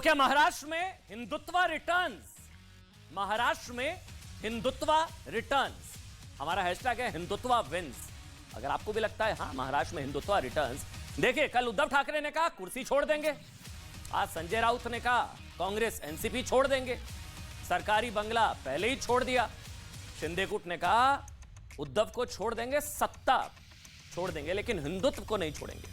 क्या महाराष्ट्र में हिंदुत्व रिटर्न्स, महाराष्ट्र में हिंदुत्व रिटर्न्स, हमारा हैशटैग है हिंदुत्व विंस। अगर आपको भी लगता है हाँ महाराष्ट्र में हिंदुत्व रिटर्न्स, देखिए कल उद्धव ठाकरे ने कहा कुर्सी छोड़ देंगे, आज संजय राउत ने कहा कांग्रेस एनसीपी छोड़ देंगे, सरकारी बंगला पहले ही छोड़ दिया, शिंदे गुट ने कहा उद्धव को छोड़ देंगे, सत्ता छोड़ देंगे लेकिन हिंदुत्व को नहीं छोड़ेंगे।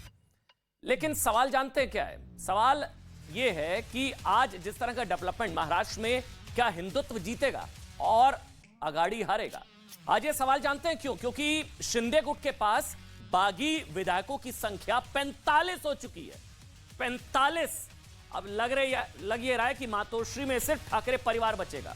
लेकिन सवाल जानते हैं क्या है? सवाल यह है कि आज जिस तरह का डेवलपमेंट महाराष्ट्र में, क्या हिंदुत्व जीतेगा और अगाड़ी हारेगा? आज ये सवाल जानते हैं क्यों? क्योंकि शिंदे गुट के पास बागी विधायकों की संख्या 45 हो चुकी है। 45। अब लग ये रहा है कि मातोश्री में सिर्फ ठाकरे परिवार बचेगा,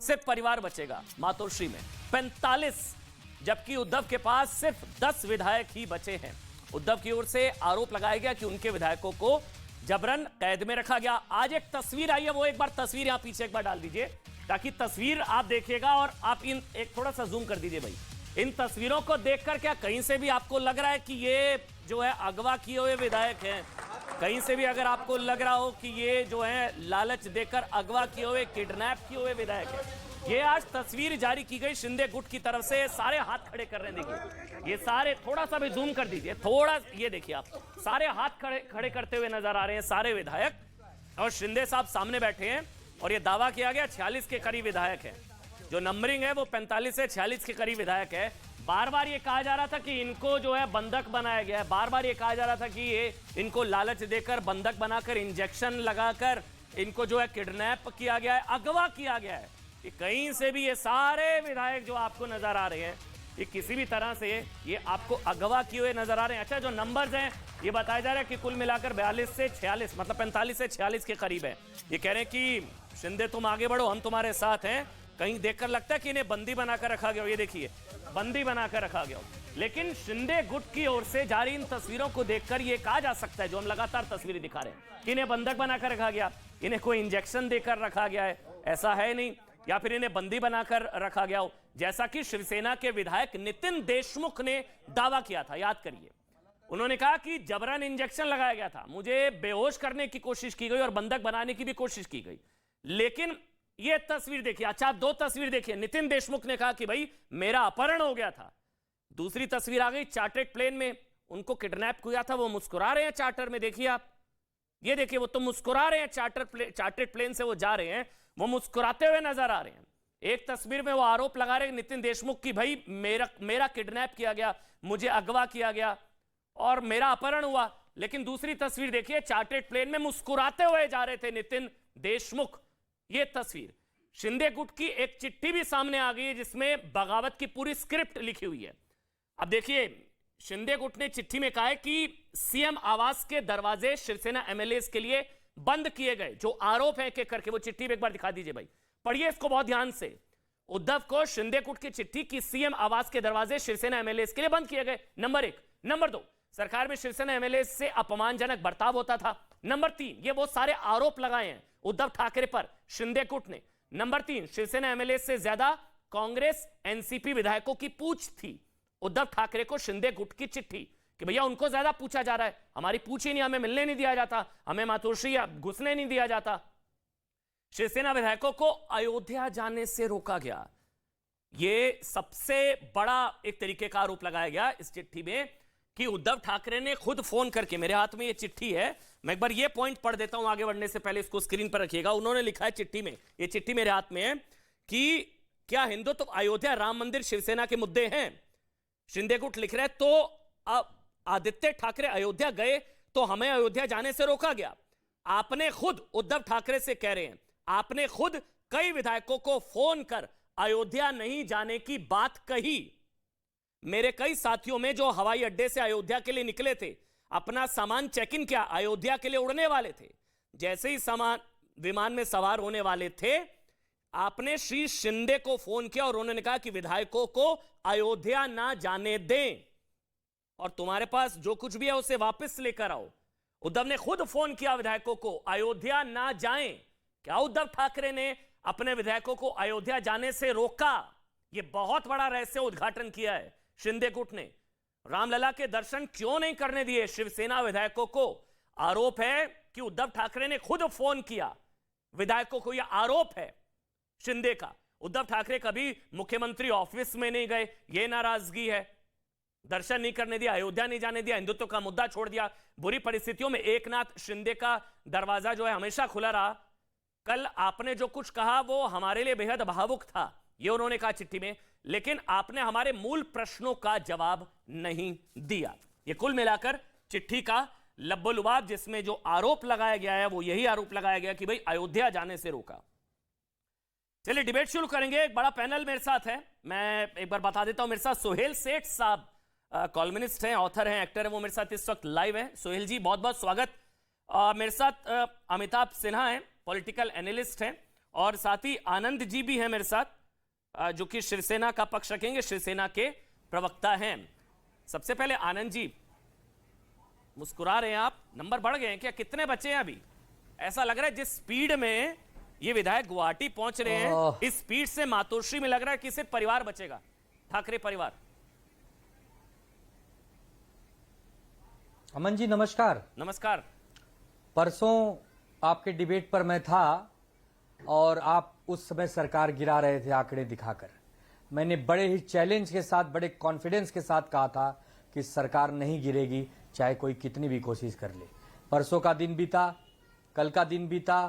सिर्फ परिवार बचेगा मातोश्री में। 45, जबकि उद्धव के पास सिर्फ 10 विधायक ही बचे हैं। उद्धव की ओर से आरोप लगाया गया कि उनके विधायकों को जबरन कैद में रखा गया। आज एक तस्वीर आई है, वो एक बार तस्वीर यहां पीछे एक बार डाल दीजिए ताकि तस्वीर आप देखिएगा और आप इन एक थोड़ा सा जूम कर दीजिए भाई। इन तस्वीरों को देखकर क्या कहीं से भी आपको लग रहा है कि ये जो है अगवा किए हुए विधायक हैं? कहीं से भी अगर आपको लग रहा हो कि ये जो है लालच देकर अगवा किए हुए, किडनैप किए हुए विधायक हैं? ये आज तस्वीर जारी की गई शिंदे गुट की तरफ से, सारे हाथ खड़े कर रहे हैं। देखिए ये सारे, थोड़ा सा भी जूम कर दीजिए, थोड़ा ये देखिए आप, सारे हाथ खड़े करते हुए नजर आ रहे हैं सारे विधायक। और शिंदे साहब सामने बैठे हैं और ये दावा किया गया 46 के करीब विधायक है, जो नंबरिंग है वो 45 से 46 के करीब विधायक है। बार बार ये कहा जा रहा था कि इनको जो है बंधक बनाया गया है, बार बार ये कहा जा रहा था कि ये इनको लालच देकर, बंधक बनाकर, इंजेक्शन लगाकर इनको जो है किडनैप किया गया है, अगवा किया गया है। कि कहीं से भी ये सारे विधायक जो आपको नजर आ रहे हैं, ये किसी भी तरह से ये आपको अगवा किए हुए नजर आ रहे हैं। अच्छा, जो नंबर्स हैं ये बताया जा रहा है कि कुल मिलाकर 42 से 46, मतलब 45 से 46 के करीब है। ये कह रहे हैं कि शिंदे तुम आगे बढ़ो, हम तुम्हारे साथ हैं। कहीं देखकर लगता है कि इन्हें बंदी बनाकर रखा गया हो, ये देखिए बंदी बनाकर रखा गया हो। लेकिन शिंदे गुट की ओर से जारी इन तस्वीरों को देखकर ये कहा जा सकता है, जो हम लगातार तस्वीरें दिखा रहे हैं, कि इन्हें बंधक बनाकर रखा गया, इन्हें कोई इंजेक्शन देकर रखा गया है, ऐसा है नहीं, या फिर इन्हें बंदी बनाकर रखा गया हो, जैसा कि शिवसेना के विधायक नितिन देशमुख ने दावा किया था। याद करिए, उन्होंने कहा कि जबरन इंजेक्शन लगाया गया था, मुझे बेहोश करने की कोशिश की गई और बंधक बनाने की भी कोशिश की गई। लेकिन ये तस्वीर देखिए, अच्छा आप दो तस्वीर देखिए। नितिन देशमुख ने कहा कि भाई मेरा अपहरण हो गया था। दूसरी तस्वीर आ गई चार्टर्ड प्लेन में, उनको किडनैप किया था, वो मुस्कुरा रहे हैं चार्टर में, देखिए आप, ये देखिए वो तो मुस्कुरा रहे हैं, चार्टर्ड प्लेन से वो जा रहे हैं, वो मुस्कुराते हुए नजर आ रहे हैं। एक तस्वीर में वो आरोप लगा रहे हैं नितिन देशमुख की भाई मेरा किडनैप किया गया, मुझे अगवा किया गया और मेरा अपहरण हुआ। लेकिन दूसरी तस्वीर देखिए, चार्टर्ड प्लेन में मुस्कुराते हुए जा रहे थे नितिन देशमुख। ये तस्वीर, शिंदे गुट की एक चिट्ठी भी सामने आ गई है जिसमें बगावत की पूरी स्क्रिप्ट लिखी हुई है। अब देखिए, शिंदे गुट ने चिट्ठी में कहा है कि सीएम आवास के दरवाजे शिवसेना एमएलए के लिए बंद किए गए, जो आरोप है एक करके। वो चिट्ठी एक बार दिखा दीजिए भाई, पढ़िए इसको बहुत ध्यान से। उद्धव को शिंदे गुट की चिट्ठी की सीएम आवास के दरवाजे शिवसेना एमएलए के लिए बंद किए गए, नंबर 1। नंबर 2, सरकार में शिवसेना एमएलए से अपमानजनक बर्ताव होता था। नंबर 3, ये वो सारे आरोप लगाए हैं उद्धव ठाकरे पर शिंदे गुट ने। नंबर 3, शिवसेना एमएलए से ज्यादा कांग्रेस एनसीपी विधायकों की पूछ थी। उद्धव ठाकरे को शिंदे गुट की चिट्ठी कि भैया उनको ज्यादा पूछा जा रहा है, हमारी पूछ ही नहीं, हमें मिलने नहीं दिया जाता, हमें मातोश्री घुसने नहीं दिया जाता। शिवसेना विधायकों को अयोध्या जाने से रोका गया। यह सबसे बड़ा एक तरीके का आरोप लगाया गया इस चिट्ठी में कि उद्धव ठाकरे ने खुद फोन करके, मेरे हाथ में ये चिट्ठी है, मैं एक बार ये पॉइंट पढ़ देता हूं आगे बढ़ने से पहले, इसको स्क्रीन पर रखिएगा। उन्होंने लिखा है चिट्ठी में, ये चिट्ठी मेरे हाथ में है, कि क्या हिंदुत्व, अयोध्या, राम मंदिर शिवसेना के मुद्दे हैं। शिंदे गुट लिख रहे हैं, तो अब आदित्य ठाकरे अयोध्या गए तो हमें अयोध्या जाने से रोका गया। आपने खुद, उद्धव ठाकरे से कह रहे हैं, आपने खुद कई विधायकों को फोन कर अयोध्या नहीं जाने की बात कही। मेरे कई साथियों में जो हवाई अड्डे से अयोध्या के लिए निकले थे, अपना सामान चेक इन किया, अयोध्या के लिए उड़ने वाले थे, जैसे ही सामान विमान में सवार होने वाले थे, आपने श्री शिंदे को फोन किया और उन्होंने कहा कि विधायकों को अयोध्या ना जाने दें और तुम्हारे पास जो कुछ भी है उसे वापस लेकर आओ। उद्धव ने खुद फोन किया विधायकों को, अयोध्या ना जाएं। क्या उद्धव ठाकरे ने अपने विधायकों को अयोध्या जाने से रोका? यह बहुत बड़ा रहस्य उद्घाटन किया है शिंदे गुट ने। रामलला के दर्शन क्यों नहीं करने दिए शिवसेना विधायकों को? आरोप है कि उद्धव ठाकरे ने खुद फोन किया विधायकों को, यह आरोप है शिंदे का। उद्धव ठाकरे कभी मुख्यमंत्री ऑफिस में नहीं गए, यह नाराजगी है। दर्शन नहीं करने दिया, अयोध्या नहीं जाने दिया, हिंदुत्व का मुद्दा छोड़ दिया। बुरी परिस्थितियों में एकनाथ शिंदे का दरवाजा जो है हमेशा खुला रहा। कल आपने जो कुछ कहा वो हमारे लिए बेहद भावुक था, ये उन्होंने कहा चिट्ठी में, लेकिन आपने हमारे मूल प्रश्नों का जवाब नहीं दिया। ये कुल मिलाकर चिट्ठी का लब्बो-लुबाब, जिसमें जो आरोप लगाया गया है वो यही आरोप लगाया गया कि भाई अयोध्या जाने से रोका। चलिए डिबेट शुरू करेंगे। एक बड़ा पैनल मेरे साथ है, मैं एक बार बता देता हूं। मेरे साथ सोहेल सेठ साहब कॉलमिनिस्ट हैं, ऑथर हैं, एक्टर हैं, वो मेरे साथ इस वक्त लाइव हैं। सोहेल जी बहुत बहुत स्वागत। मेरे साथ अमिताभ सिन्हा हैं, पॉलिटिकल एनालिस्ट हैं, और साथ ही आनंद जी भी हैं मेरे साथ, जो कि शिवसेना का पक्ष रखेंगे, शिवसेना के प्रवक्ता हैं। सबसे पहले आनंद जी, मुस्कुरा रहे हैं आप, नंबर बढ़ गए हैं क्या? कितने बचे हैं अभी? ऐसा लग रहा है जिस स्पीड में ये विधायक गुवाहाटी पहुंच रहे हैं, इस स्पीड से मातोश्री में लग रहा है कि सिर्फ परिवार बचेगा, ठाकरे परिवार। अमन जी नमस्कार। नमस्कार। परसों आपके डिबेट पर मैं था और आप उस समय सरकार गिरा रहे थे आंकड़े दिखाकर। मैंने बड़े ही चैलेंज के साथ, बड़े कॉन्फिडेंस के साथ कहा था कि सरकार नहीं गिरेगी, चाहे कोई कितनी भी कोशिश कर ले। परसों का दिन बीता, कल का दिन बीता,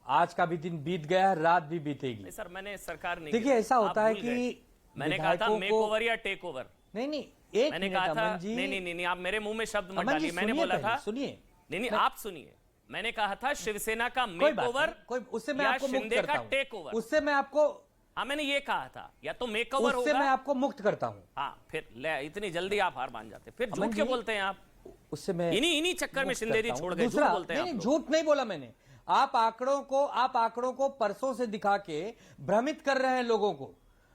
आज का भी दिन बीत गया, रात भी बीतेगी। सर मैंने सरकार नहीं, देखिए ऐसा होता है कि मैंने कहा था मेक ओवर या टेक ओवर। नहीं एक मैंने मिनट कहा था, अमन जी, नहीं आप मेरे मुंह में शब्द मत डालिए। मैंने बोला था, सुनिए, नहीं आप सुनिए, मैंने कहा था शिवसेना का मेक ओवर, उससे मैं आपको मुक्त करता हूं, टेक ओवर, उससे मैं आपको, हाँ मैंने ये कहा था, या तो मेक ओवर होगा, उससे मैं आपको मुक्त करता हूं। हाँ फिर ले, इतनी जल्दी आप हार मान जाते, फिर झूठ क्यों बोलते हैं आप? उससे मैं इन्हीं चक्कर में शिंदे जी छोड़ गए, झूठ बोलते हैं। झूठ नहीं बोला मैंने। आप आंकड़ों को परसों से दिखा के भ्रमित कर रहे हैं लोगों को,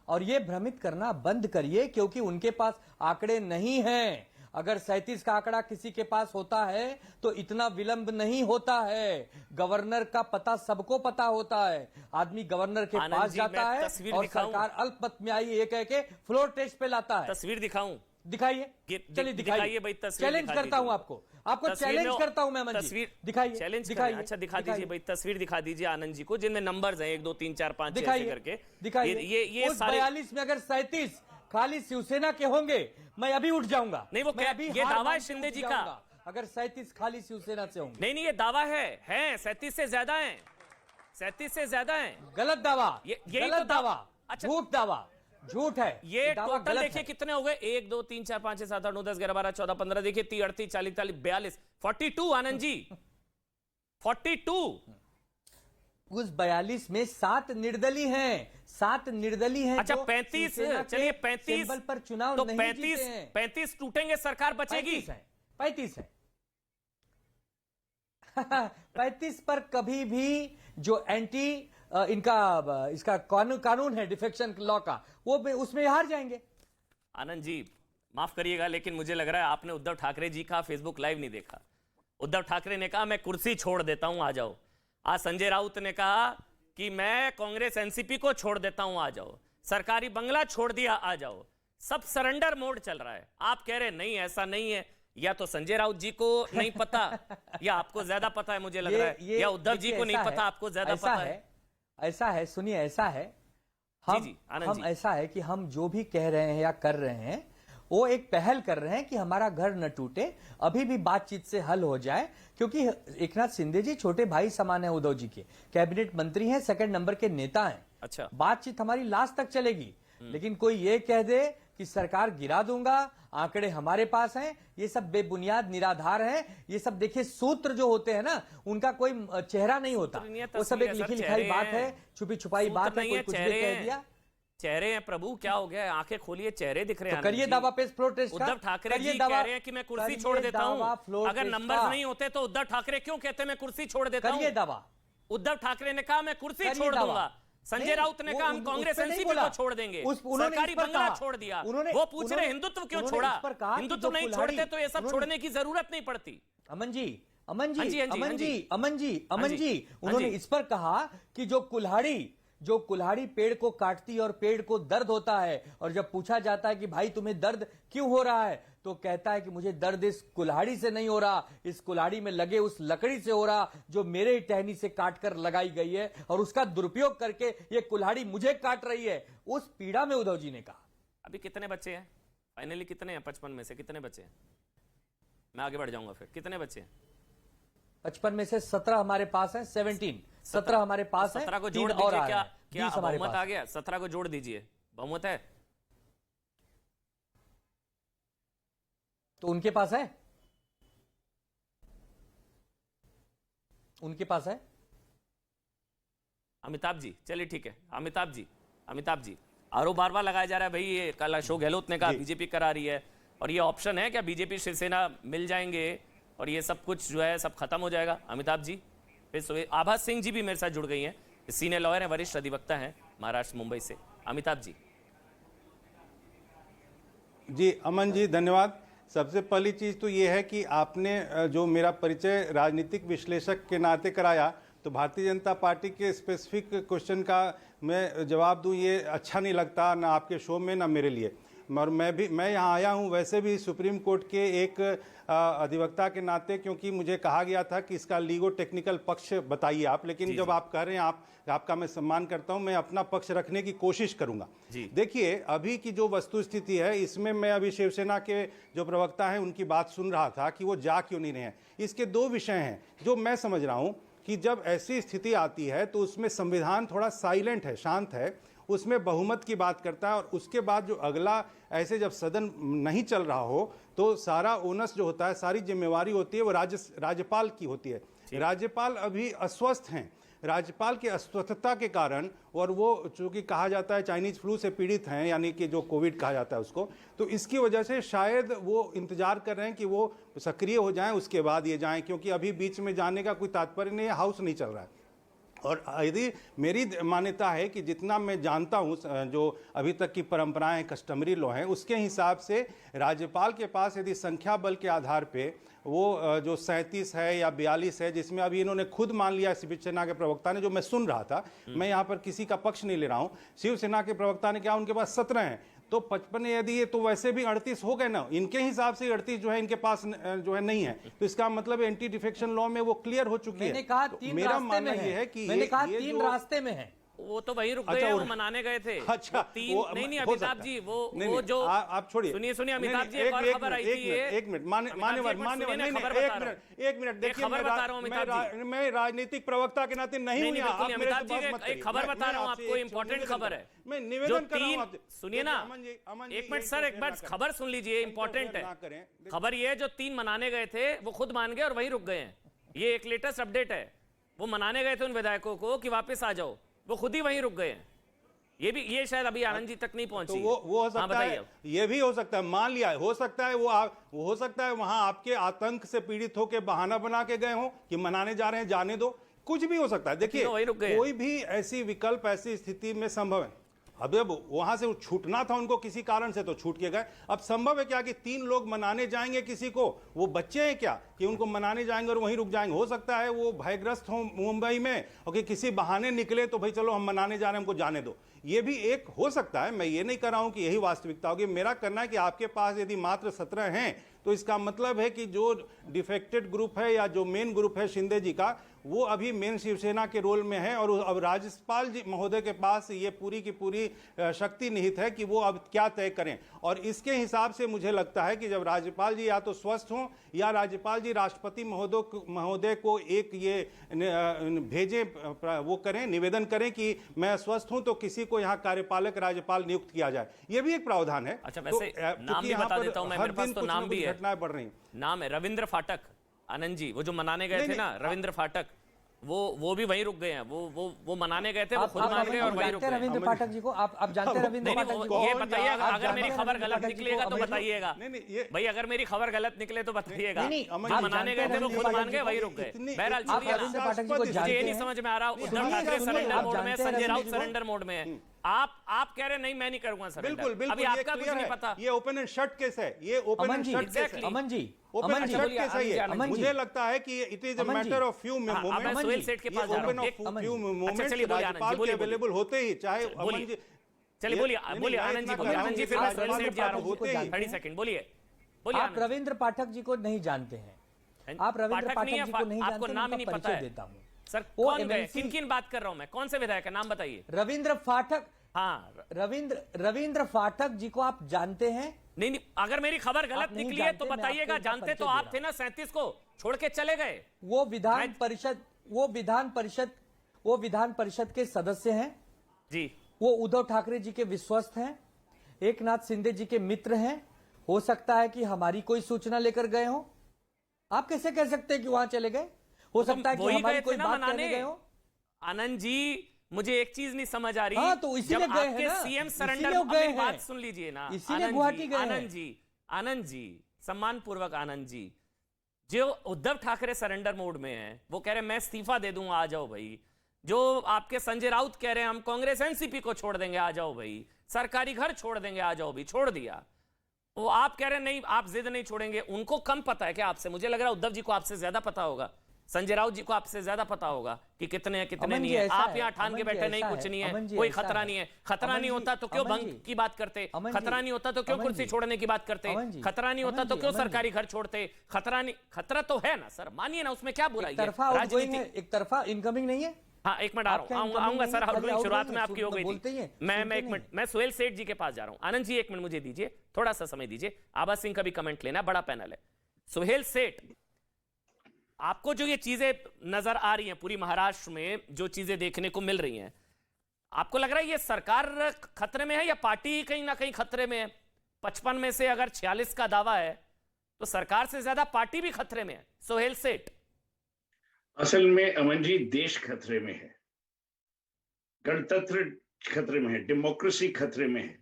और ये भ्रमित करना बंद करिए, क्योंकि उनके पास आंकड़े नहीं हैं। अगर 37 का आंकड़ा किसी के पास होता है तो इतना विलंब नहीं होता है। गवर्नर का पता सबको पता होता है। आदमी गवर्नर के पास जाता है और सरकार अल्पमत में आई ये कह के फ्लोर टेस्ट पे लाता है। तस्वीर दिखाऊं? दिखाइए, चलिए दिखाइए भाई, तस्वीर चैलेंज करता हूं आपको चैलेंज करता हूं मैं। तस्वीर दिखाइए, चैलेंज दिखाइए। अच्छा दिखा दीजिए भाई, तस्वीर दिखा दीजिए आनंद जी को, जिनमें नंबर्स हैं 1 2 3 4 5 6 ऐसे करके दिखाइए। ये उस 42 में अगर 37 खाली शिवसेना के होंगे, मैं अभी उठ जाऊंगा। नहीं वो अभी ये दावा है शिंदे जी का, अगर 37 खाली शिवसेना से होंगे। नहीं ये दावा है 37 से ज्यादा है, 37 से ज्यादा है। गलत दावा, गलत दावा, झूठ दावा, झूठ है ये। टोटल देखिए कितने हो गए, 1 2 3 4 5 6 7 8 9 10 11 12 14 15, देखिए 30 38 40 42 42 आनंद जी, 42। उस 42 में 7 निर्दलीय हैं, 7 निर्दलीय हैं। अच्छा 35, चलिए 35 पर चुनाव तो नहीं जीते हैं। 35 टूटेंगे, सरकार बचेगी। 35 है 35 पर कभी भी जो एंटी इसका कानून है डिफेक्शन लॉ का, वो उसमें हार जाएंगे। आनंद जी माफ करिएगा, लेकिन मुझे लग रहा है आपने उद्धव ठाकरे जी का फेसबुक लाइव नहीं देखा। उद्धव ठाकरे ने कहा मैं कुर्सी छोड़ देता हूं, आ जाओ। आज संजय राउत ने कहा कि मैं कांग्रेस एनसीपी को छोड़ देता हूं, आ जाओ। सरकारी बंगला छोड़ दिया, आ जाओ। सब सरेंडर मोड चल रहा है। आप कह रहे नहीं ऐसा नहीं है, या तो संजय राउत जी को नहीं पता या आपको ज्यादा पता है, मुझे लग रहा है, या उद्धव जी को नहीं पता, आपको ज्यादा पता है। ऐसा है, सुनिए ऐसा है, हम ऐसा है कि हम जो भी कह रहे हैं या कर रहे हैं वो एक पहल कर रहे हैं कि हमारा घर न टूटे, अभी भी बातचीत से हल हो जाए। क्योंकि एकनाथ शिंदे जी छोटे भाई समान है उद्धव जी के, कैबिनेट मंत्री हैं, सेकंड नंबर के नेता हैं। अच्छा, बातचीत हमारी लास्ट तक चलेगी। लेकिन कोई ये कह दे कि सरकार गिरा दूंगा, आंकड़े हमारे पास हैं, ये सब बेबुनियाद निराधार हैं। ये सब देखिए सूत्र जो होते हैं ना, उनका कोई चेहरा नहीं होता, वो सब एक लिखी लिखाई बात है, छुपी छुपाई बात है, कोई कुछ भी कह दिया। चेहरे हैं प्रभु, क्या हो गया? आंखें खोलिए, चेहरे दिख रहे हैं। तो करिए दावा पे प्रोटेस्ट। उद्धव ठाकरे जी कह रहे हैं कि मैं कुर्सी छोड़ देता हूं। अगर नंबर्स नहीं होते तो उद्धव ठाकरे क्यों कहते मैं कुर्सी छोड़ देता हूं? करिए दावा। उद्धव ठाकरे ने कहा मैं कुर्सी छोड़ दूंगा। संजय राउत ने कहा हम कांग्रेस एनसीपी को छोड़ देंगे। सरकारी बंगला छोड़ दिया। वो पूछ रहे हिंदुत्व क्यों छोड़ा? हिंदुत्व नहीं छोड़ते तो ये सब छोड़ने की जरूरत नहीं पड़ती। अमन जी, उन्होंने इस पर कहा कि जो कुल्हाड़ी पेड़ को काटती और पेड़ को दर्द होता है, और जब पूछा जाता है कि भाई तुम्हें दर्द क्यों हो रहा है, तो कहता है कि मुझे दर्द इस कुल्हाड़ी से नहीं हो रहा, इस कुल्हाड़ी में लगे उस लकड़ी से हो रहा जो मेरे टहनी से काट कर लगाई गई है और उसका दुरुपयोग करके ये कुल्हाड़ी मुझे काट रही है। उस पीड़ा में उद्धव जी ने कहा। अभी कितने बच्चे हैं फाइनली? कितने हैं 55 में से? कितने बच्चे हैं? मैं आगे बढ़ जाऊंगा फिर। कितने बच्चे हैं? 55 में से 17 हमारे पास है। 17 हमारे पास है। 17 को जोड़ दीजिए। क्या बहुमत आ गया? 17 को जोड़ दीजिए, बहुमत है तो उनके पास है, उनके पास है। अमिताभ जी, चलिए ठीक है। अमिताभ जी आरोप बार बार लगाया जा रहा है भाई, ये कल अशोक गहलोत ने कहा बीजेपी करा रही है, और ये ऑप्शन है क्या बीजेपी शिवसेना मिल जाएंगे और ये सब कुछ जो है सब खत्म हो जाएगा? अमिताभ जी फिर आभा सिंह जी भी मेरे साथ जुड़ गई हैं, सीनियर लॉयर हैं, वरिष्ठ अधिवक्ता हैं महाराष्ट्र मुंबई से। अमिताभ जी। जी अमन जी धन्यवाद। सबसे पहली चीज़ तो ये है कि आपने जो मेरा परिचय राजनीतिक विश्लेषक के नाते कराया, तो भारतीय जनता पार्टी के स्पेसिफिक क्वेश्चन का मैं जवाब दूं ये अच्छा नहीं लगता, ना आपके शो में ना मेरे लिए। और मैं यहाँ आया हूँ वैसे भी सुप्रीम कोर्ट के एक अधिवक्ता के नाते, क्योंकि मुझे कहा गया था कि इसका लीगो टेक्निकल पक्ष बताइए आप, लेकिन जब आप कह रहे हैं आपका मैं सम्मान करता हूं, मैं अपना पक्ष रखने की कोशिश करूंगा। देखिए अभी की जो वस्तु स्थिति है, इसमें मैं अभी शिवसेना के जो प्रवक्ता हैं उनकी बात सुन रहा था कि वो जा क्यों नहीं रहे हैं। इसके दो विषय हैं जो मैं समझ रहा हूं कि जब ऐसी स्थिति आती है तो उसमें संविधान थोड़ा साइलेंट है, शांत है, उसमें बहुमत की बात करता है, और उसके बाद जो अगला ऐसे जब सदन नहीं चल रहा हो तो सारा ओनस जो होता है, सारी जिम्मेवारी होती है वो राज्यपाल की होती है। राज्यपाल अभी अस्वस्थ हैं, राज्यपाल की अस्वस्थता के कारण, और वो चूंकि कहा जाता है चाइनीज फ्लू से पीड़ित हैं, यानी कि जो कोविड कहा जाता है उसको, तो इसकी वजह से शायद वो इंतजार कर रहे हैं कि वो सक्रिय हो जाएं उसके बाद ये जाएं, क्योंकि अभी बीच में जाने का कोई तात्पर्य नहीं है, हाउस नहीं चल रहा है। और यदि मेरी मान्यता है कि जितना मैं जानता हूं जो अभी तक की परंपराएं कस्टमरी लॉ हैं, उसके हिसाब से राज्यपाल के पास यदि संख्या बल के आधार पे वो जो 37 है या 42 है, जिसमें अभी इन्होंने खुद मान लिया शिवसेना के प्रवक्ता ने, जो मैं सुन रहा था, मैं यहाँ पर किसी का पक्ष नहीं ले रहा हूँ, शिवसेना के प्रवक्ता ने कहा उनके पास 17 हैं, तो 55 यदि ये तो वैसे भी 38 हो गए ना, इनके हिसाब से 38 जो है इनके पास जो है नहीं है, तो इसका मतलब एंटी डिफेक्शन लॉ में वो क्लियर हो चुकी है। मैंने कहा तीन मेरा रास्ते मानना में है, ये है कि मैंने कहा तीन रास्ते में है। वो तो वहीं रुक गए, वो मनाने गए थे। अच्छा तीन नहीं अमिताभ जी, वो जो आप छोड़िए, सुनिए अमिताभ जी, एक और खबर आई थी, एक मिनट मान्यवर एक मिनट देखिए, खबर बता रहा हूँ अमिताभ जी, मैं राजनीतिक प्रवक्ता के नाते नहीं हूँ यहाँ। अमिताभ जी एक खबर बता रहा हूँ आपको, इंपॉर्टेंट खबर है, मैं निवेदन कर रहा हूँ आपसे। सुनिए ना, एक मिनट सर, एक बार खबर सुन लीजिए, इंपॉर्टेंट है खबर। ये जो 3 मनाने गए थे वो खुद मान गए और वहीं रुक गए हैं। ये एक लेटेस्ट अपडेट है, वो मनाने गए थे उन विधायकों को कि वापस आ जाओ, वो खुद ही वहीं रुक गए हैं। ये शायद अभी आनंद जी तक नहीं पहुंची। तो वो हो सकता है, ये भी हो सकता है, मान लिया है, हो सकता है वो हो सकता है वहां आपके आतंक से पीड़ित होकर बहाना बना के गए हो कि मनाने जा रहे हैं, जाने दो, कुछ भी हो सकता है। देखिए कोई भी ऐसी विकल्प ऐसी स्थिति में संभव है। अब वहां से छूटना था उनको किसी कारण से, तो छूट के गए। अब संभव है क्या कि 3 लोग मनाने जाएंगे किसी को, वो बच्चे हैं क्या कि उनको मनाने जाएंगे और वहीं रुक जाएंगे? हो सकता है वो भयग्रस्त हो मुंबई में और कि किसी बहाने निकले तो भाई चलो हम मनाने जा रहे हैं, हमको जाने दो। ये भी एक हो सकता है, मैं ये नहीं कर रहा हूं कि यही वास्तविकता होगी। मेरा कहना है कि आपके पास यदि मात्र 17 हैं तो इसका मतलब है कि जो डिफेक्टेड ग्रुप है या जो मेन ग्रुप है शिंदे जी का, वो अभी मेन शिवसेना के रोल में है, और अब राज्यपाल जी महोदय के पास ये पूरी की पूरी शक्ति निहित है कि वो अब क्या तय करें। और इसके हिसाब से मुझे लगता है कि जब राज्यपाल जी या तो स्वस्थ हों या राज्यपाल जी राष्ट्रपति महोदय को एक ये भेजें, वो करें, निवेदन करें कि मैं स्वस्थ हूं तो किसी को यहाँ कार्यपालक राज्यपाल नियुक्त किया जाए, ये भी एक प्रावधान है। अच्छा वैसे नाम भी बता देता हूं मैं, मेरे पास तो नाम भी है, घटनाएं बढ़ रही, नाम है रविंद्र फाटक। आनंद जी वो जो मनाने गए थे ना, रविंद्र फाटक, वो भी वहीं रुक गए हैं। वो मनाने गए थे, वो खुद मान गए और वहीं रुक गए। रविंद्र फाटक जी को आप जानते हैं? रविंद्र फाटक जी को ये बताइए, अगर मेरी खबर गलत निकलेगा तो बताइएगा भाई, अगर मेरी खबर गलत निकले तो बताइएगा। जो मनाने गए थे वो खुद मान गए, वहीं रुक गए। बहरहाल रविंद्र फाटक जी को मुझे ये नहीं समझ में आ रहा, उद्धव ठाकरे सरेंडर मोड में, संजय राउत सरेंडर मोड में है, आप कह रहे नहीं मैं नहीं करूंगा सरेंडर। बिल्कुल, अभी आपका कुछ नहीं पता। ये ओपन एंड शट केस है, ये ओपन एंड शट केस है। Aman ji, open and shut case है ये। मुझे लगता है कि it is a matter of few moments, Sohail सेठ के पास जा रहा हूं। फ्यू मोमेंट्स राज्यपाल के अवेलेबल होते ही, चाहे अमन जी चलिए बोलिए आनंद जी, बोलिए आनंद जी, फिर मैं सोहेल सेठ जा रहा हूं। 30 सेकंड बोलिए। बोलिए आप आनंद जी। रविंद्र पाठक जी को नहीं जानते हैं, आप रविंद्र पाठक नहीं है, पाठक जी को नहीं आपको जानते, नाम ही नहीं उनका पता परिचय है। देता हूं। सर वो कौन गए, MNC किन किन बात कर रहा हूं मैं, कौन से विधायक का नाम बताइए। रविंद्र पाठक, हाँ रविंद्र पाठक जी को आप जानते हैं? नहीं, अगर मेरी खबर गलत आप नहीं निकली है तो जानते, मैं बताइएगा। आपको उनका जानते तो परिचय आप दे थे ना, 37 को छोड़ के चले गए। वो विधान परिषद के सदस्य हैं जी। वो उद्धव ठाकरे जी के विश्वस्त हैं, एकनाथ शिंदे जी के मित्र हैं। हो सकता है कि हमारी कोई सूचना लेकर गए हो। आप कैसे कह सकते हैं कि वहां चले गए? हो सकता है कि वही हमारी गए थे कोई ना बात मनाने। कहने गए हो। आनंद जी, मुझे एक चीज नहीं समझ आ रही। हाँ, तो इसीलिए जब गए हैं आपके ना, सीएम इसीलिए सरेंडर, वो गए मेरी बात हैं। सुन लीजिए ना इसीलिए आनंद गुवाहाटी जी, गए हैं। आनंद जी, सम्मान पूर्वक आनंद जी, जो उद्धव ठाकरे सरेंडर मोड में है, वो कह रहे हैं मैं इस्तीफा दे दूंगा, आ जाओ भाई। जो आपके संजय राउत कह रहे हैं हम कांग्रेस एनसीपी को छोड़ देंगे, आ जाओ भाई। सरकारी घर छोड़ देंगे, आ जाओ भाई। छोड़ दिया। वो आप कह रहे हैं नहीं, आप जिद नहीं छोड़ेंगे। उनको कम पता है क्या आपसे? मुझे लग रहा है उद्धव जी को आपसे ज्यादा पता होगा, संजय राउत जी को आपसे ज्यादा पता होगा कि कितने हैं कितने नहीं है। आप यहाँ ठान के बैठे नहीं, कुछ नहीं है, कोई खतरा नहीं है। खतरा नहीं होता तो क्यों भंग की बात करते? खतरा नहीं होता तो क्यों कुर्सी छोड़ने की बात करते? खतरा नहीं होता तो क्यों सरकारी घर छोड़ते? खतरा तो है ना सर, मानिए ना, उसमें क्या बुराई है? राजनीति एक तरफा इनकमिंग नहीं है। हाँ, एक मिनट आ रहा हूँ, आऊंगा सर। आउटगोइंग शुरुआत में आपकी हो गई थी। मैं एक मिनट, मैं सुहेल सेठ जी के पास जा रहा हूँ। आनंद जी एक मिनट मुझे दीजिए, थोड़ा सा समय दीजिए। आबा सिंह का भी कमेंट लेना, बड़ा पैनल है। सुहेल सेठ, आपको जो ये चीजें नजर आ रही हैं पूरी महाराष्ट्र में, जो चीजें देखने को मिल रही हैं, आपको लग रहा है ये सरकार खतरे में है या पार्टी कहीं ना कहीं खतरे में है? 55 में से अगर 46 का दावा है तो सरकार से ज्यादा पार्टी भी खतरे में है। सुहेल सेठ, असल में अमन जी, देश खतरे में है, गणतंत्र खतरे में है, डेमोक्रेसी खतरे में है।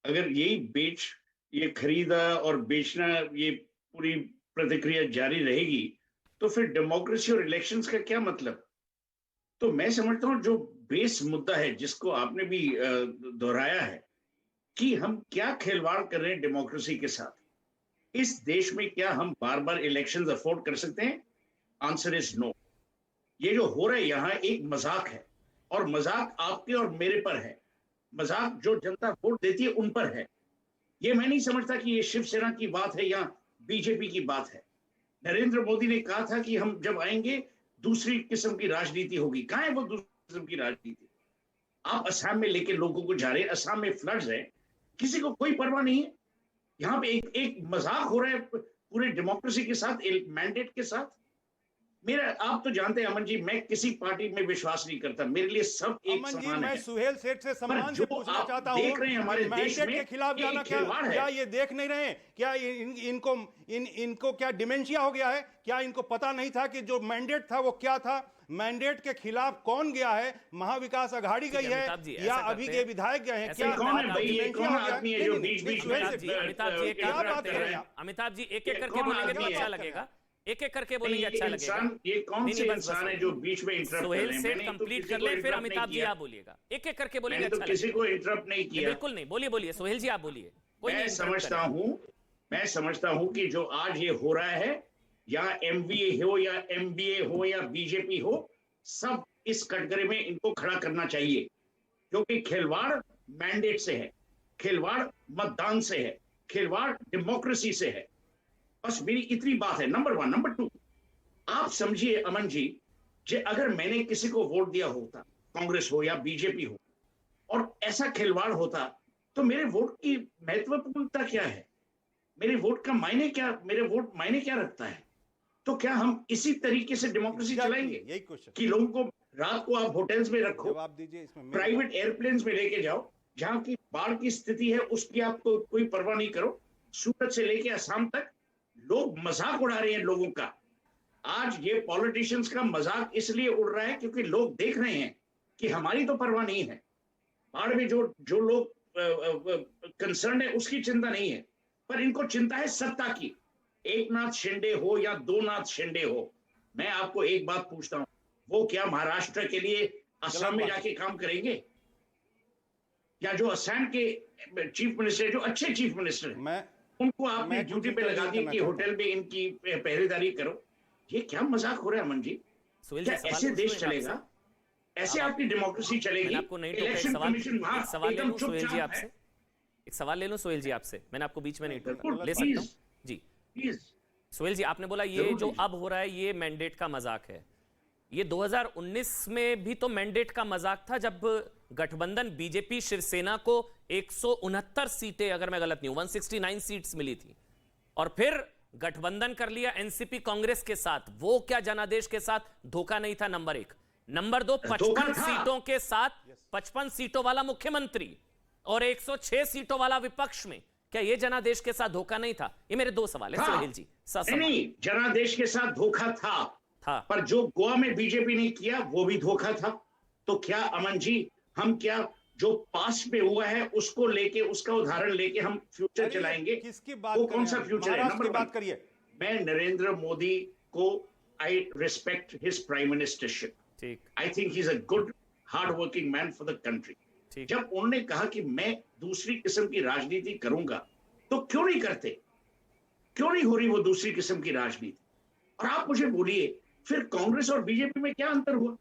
अगर ये खरीदा और बेचना, ये पूरी प्रतिक्रिया जारी रहेगी तो फिर डेमोक्रेसी और इलेक्शंस का क्या मतलब? तो मैं समझता हूं जो बेस मुद्दा है, जिसको आपने भी दोहराया है, कि हम क्या खिलवाड़ कर रहे हैं डेमोक्रेसी के साथ। इस देश में क्या हम बार बार इलेक्शंस अफोर्ड कर सकते हैं? Answer is no. ये जो हो रहा है यहाँ एक मजाक है, और मजाक आपके और मेरे पर है। मजाक जो जनता वोट देती है उन पर है। ये मैं नहीं समझता कि ये शिवसेना की बात है या बीजेपी की बात है। नरेंद्र मोदी ने कहा था कि हम जब आएंगे दूसरी किस्म की राजनीति होगी। कहां है वो दूसरी किस्म की राजनीति? आप असम में लेके लोगों को जा रहे हैं, असम में फ्लड्स है, किसी को कोई परवाह नहीं है। यहाँ पे एक मजाक हो रहा है पूरे डेमोक्रेसी के साथ, एक मैंडेट के साथ। आप तो जानते हैं अमन जी, मैं किसी पार्टी में विश्वास नहीं करता। मेरे लिए सब एक समान है। मैं सुहेल सेठ से सम्मान से पूछना चाहता हूं, देख रहे हैं हमारे देश में के खिलाफ जाना क्या ये देख नहीं रहे हैं क्या? इनको क्या डिमेंशिया हो गया है क्या? इनको पता नहीं था कि जो मैंडेट था वो क्या था? मैंडेट के खिलाफ कौन गया है? महाविकास अघाड़ी गई है या अभी के विधायक गए हैं? क्या अमिताभ जी एक एक करके बोलेंगे तो अच्छा लगेगा। एक एक करके बोलेंगे अच्छा लगेगा। ये कौन से इंसान है जो बीच में इंटरप्ट कर रहे हैं? मैंने कंप्लीट कर ले, फिर अमिताभ जी आप बोलिएगा। एक एक करके बोलेंगे अच्छा लगेगा। किसी को इंटरप्ट नहीं किया, बिल्कुल नहीं। बोलिए सोहेल जी, आप बोलिए। मैं समझता हूं कि जो आज ये हो रहा है, या एमवीए हो या एमबीए हो या बीजेपी हो, सब इस कटघरे में इनको खड़ा करना चाहिए, क्योंकि खिलवाड़ मैंडेट से है, खिलवाड़ मतदान से है, खिलवाड़ डेमोक्रेसी से है। बस मेरी इतनी बात है, नंबर 1। नंबर 2, आप समझिए अमन जी, अगर मैंने किसी को वोट दिया होता, कांग्रेस हो या बीजेपी हो, और ऐसा खिलवाड़ होता, तो मेरे वोट की महत्वपूर्णता क्या है? मेरे वोट का मायने क्या? मेरे वोट मायने क्या रखता है? तो क्या हम इसी तरीके से डेमोक्रेसी चलाएंगे? यही क्वेश्चन कि लोगों को रात को आप होटल्स में रखो, जवाब दीजिए इसमें। प्राइवेट एयरप्लेन्स में लेके जाओ, जहां की बाढ़ की स्थिति है उसकी आपको कोई परवाह नहीं करो। सूरत से लेके असम तक लोग मजाक उड़ा रहे हैं लोगों का। आज ये पॉलिटिशियंस का मजाक इसलिए उड़ रहा है क्योंकि लोग देख रहे हैं कि हमारी तो परवाह नहीं है। बाढ़ में जो लोग कंसर्न है उसकी चिंता नहीं है, पर इनको चिंता है सत्ता की। एक नाथ शिंदे हो या दो नाथ शिंदे हो, मैं आपको एक बात पूछता हूं, वो क्या महाराष्ट्र के लिए असम में जाके काम करेंगे? या जो असम के चीफ मिनिस्टर, जो अच्छे चीफ मिनिस्टर हैं, उनको आपने ड्यूटी पे लगा दिया कि होटल में इनकी पहरेदारी करो? ये क्या मजाक हो रहा है अमन जी? क्या ऐसे देश चलेगा? ऐसे आपकी डेमोक्रेसी चलेगी? आपको नहीं टोका। एक सवाल ले लूं सोहेल जी आपसे। मैंने आपको बीच में नहीं टोका, ले सकता हूं? जी प्लीज। सोहेल जी, आपने बोला ये जरूर जो लीजिए। अब हो रहा है ये मैंडेट का मजाक है। ये 2019 में भी तो मैंडेट का मजाक था, जब गठबंधन बीजेपी शिवसेना को 169 सीटें, अगर मैं गलत नहीं हूं, 169 सीट्स मिली थी, और फिर गठबंधन कर लिया एनसीपी कांग्रेस के साथ। वो क्या जनादेश के साथ धोखा नहीं था? नंबर एक। नंबर दो, 55 था। सीटों के साथ 55 सीटों वाला मुख्यमंत्री और 106 सीटों वाला विपक्ष में, क्या ये जनादेश के साथ धोखा नहीं था? ये मेरे दो सवाल है सोहेल जी। नहीं, जनादेश के साथ धोखा था, पर जो गोवा में बीजेपी ने किया वो भी धोखा था। तो क्या अमन जी, हम क्या जो पास्ट में हुआ है उसको लेके, उसका उदाहरण लेके हम फ्यूचर चलाएंगे? किसकी बात वो कर कौन रहे सा हैं? फ्यूचर है? महाराष्ट्र नंबर की बात वन, करिए। मैं नरेंद्र मोदी को, I respect his prime ministership. ठीक, I think he is a good hard working man for the country. ठीक। जब उन्होंने कहा कि मैं दूसरी किस्म की राजनीति करूंगा, तो क्यों नहीं करते? क्यों नहीं हो रही वो दूसरी किस्म की राजनीति? और आप मुझे बोलिए, फिर कांग्रेस और बीजेपी में क्या अंतर हुआ?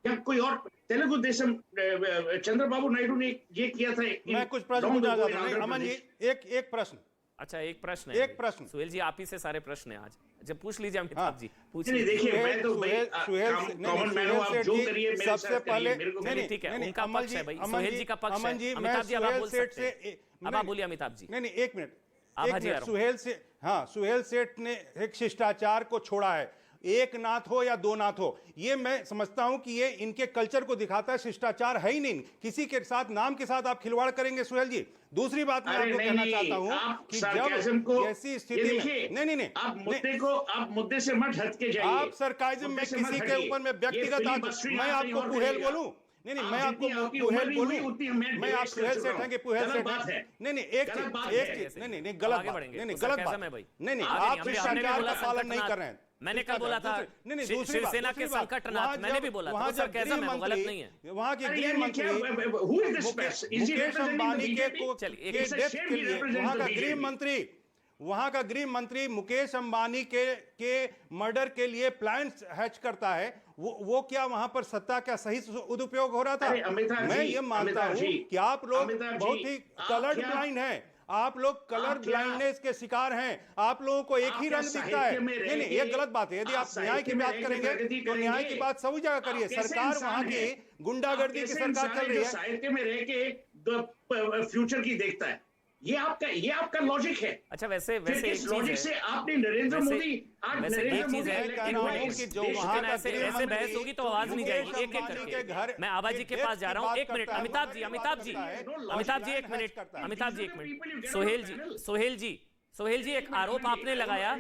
क्या कोई और तेलुगु देशम चंद्रबाबू नायडू ने ये किया था? मैं कुछ प्रश्न पूछना चाहता हूं। नहीं, अमन जी, एक प्रश्न। अच्छा, एक प्रश्न है। एक प्रश्न। सुहेल जी, आप ही से सारे प्रश्न हैं आज। जब पूछ लीजिए अमिताभ जी, पूछ नहीं, लीजिए। देखिए, मैं तो भाई सुहेल कॉमन मैन हूं, आप जो करिए मेरे सबसे साथ पहले करिए, मेरे को नहीं, ठीक है, उनका अमन पक्ष है भाई, अमन सुहेल जी का पक्ष है। अमन जी, अमिताभ जी, अब आप बोल सुहेल सेठ सकते हैं। अब आप बोलिए अमिताभ जी। नहीं, एक मिनट, आभाजी आ रहा हूं। सुहेल से, हाँ, सुहेल सेठ ने एक शिष्टाचार को छोड़ा है। एक नाथ हो या दो नाथ हो, ये मैं समझता हूं कि ये इनके कल्चर को दिखाता है। शिष्टाचार है ही नहीं, किसी के साथ, नाम के साथ आप खिलवाड़ करेंगे सुहेल जी। दूसरी बात मैं आपको कहना चाहता हूं कि जब ऐसी स्थिति में, नहीं, आप मुद्दे से मत हट के जाइए। आप सरकाइज्म में किसी के ऊपर में व्यक्तिगत, मैं आपको पुहेल बोलूं? नहीं, मैं आपको पुहेल बोलूं? मैं आप सुहेल सेठ हैं कि पुहेल सेठ हैं? नहीं, एक चीज, नहीं, गलत बात, नहीं, गलत बात, नहीं, आप शिष्टाचार का पालन नहीं कर रहे हैं। मैंने कल बोला था शिवसेना के संकटनाथ, मैंने भी बोला था, सर कैसा मैं गलत नहीं है। वहां के गृह मंत्री मुकेश अंबानी के डेथ के लिए, वहां का गृह मंत्री मुकेश अंबानी के मर्डर के लिए प्लान्स हैच करता है। वो क्या वहां पर सत्ता का सही सदुपयोग हो रहा था? मैं ये मानता हूं कि आप लोग बहुत ही कलर ब्लाइंड हैं। आप लोग कलर ब्लाइंडनेस के शिकार हैं। आप लोगों को एक ही रंग दिखता है। नहीं, ये गलत बात है। यदि आप न्याय की बात करेंगे तो न्याय की बात सब जगह करिए। सरकार वहां की गुंडागर्दी की सरकार चल रही है। साहित्य में रह के फ्यूचर की देखता है। ये आपका लॉजिक है। अच्छा, वैसे इस लॉजिक से आपने नरेंद्र मोदी, ऐसे बहस होगी तो आवाज नहीं जाएगी। एक करके मैं आबा जी के पास जा रहा हूं। एक मिनट अमिताभ जी, एक मिनट। सोहेल जी, एक आरोप आपने लगाया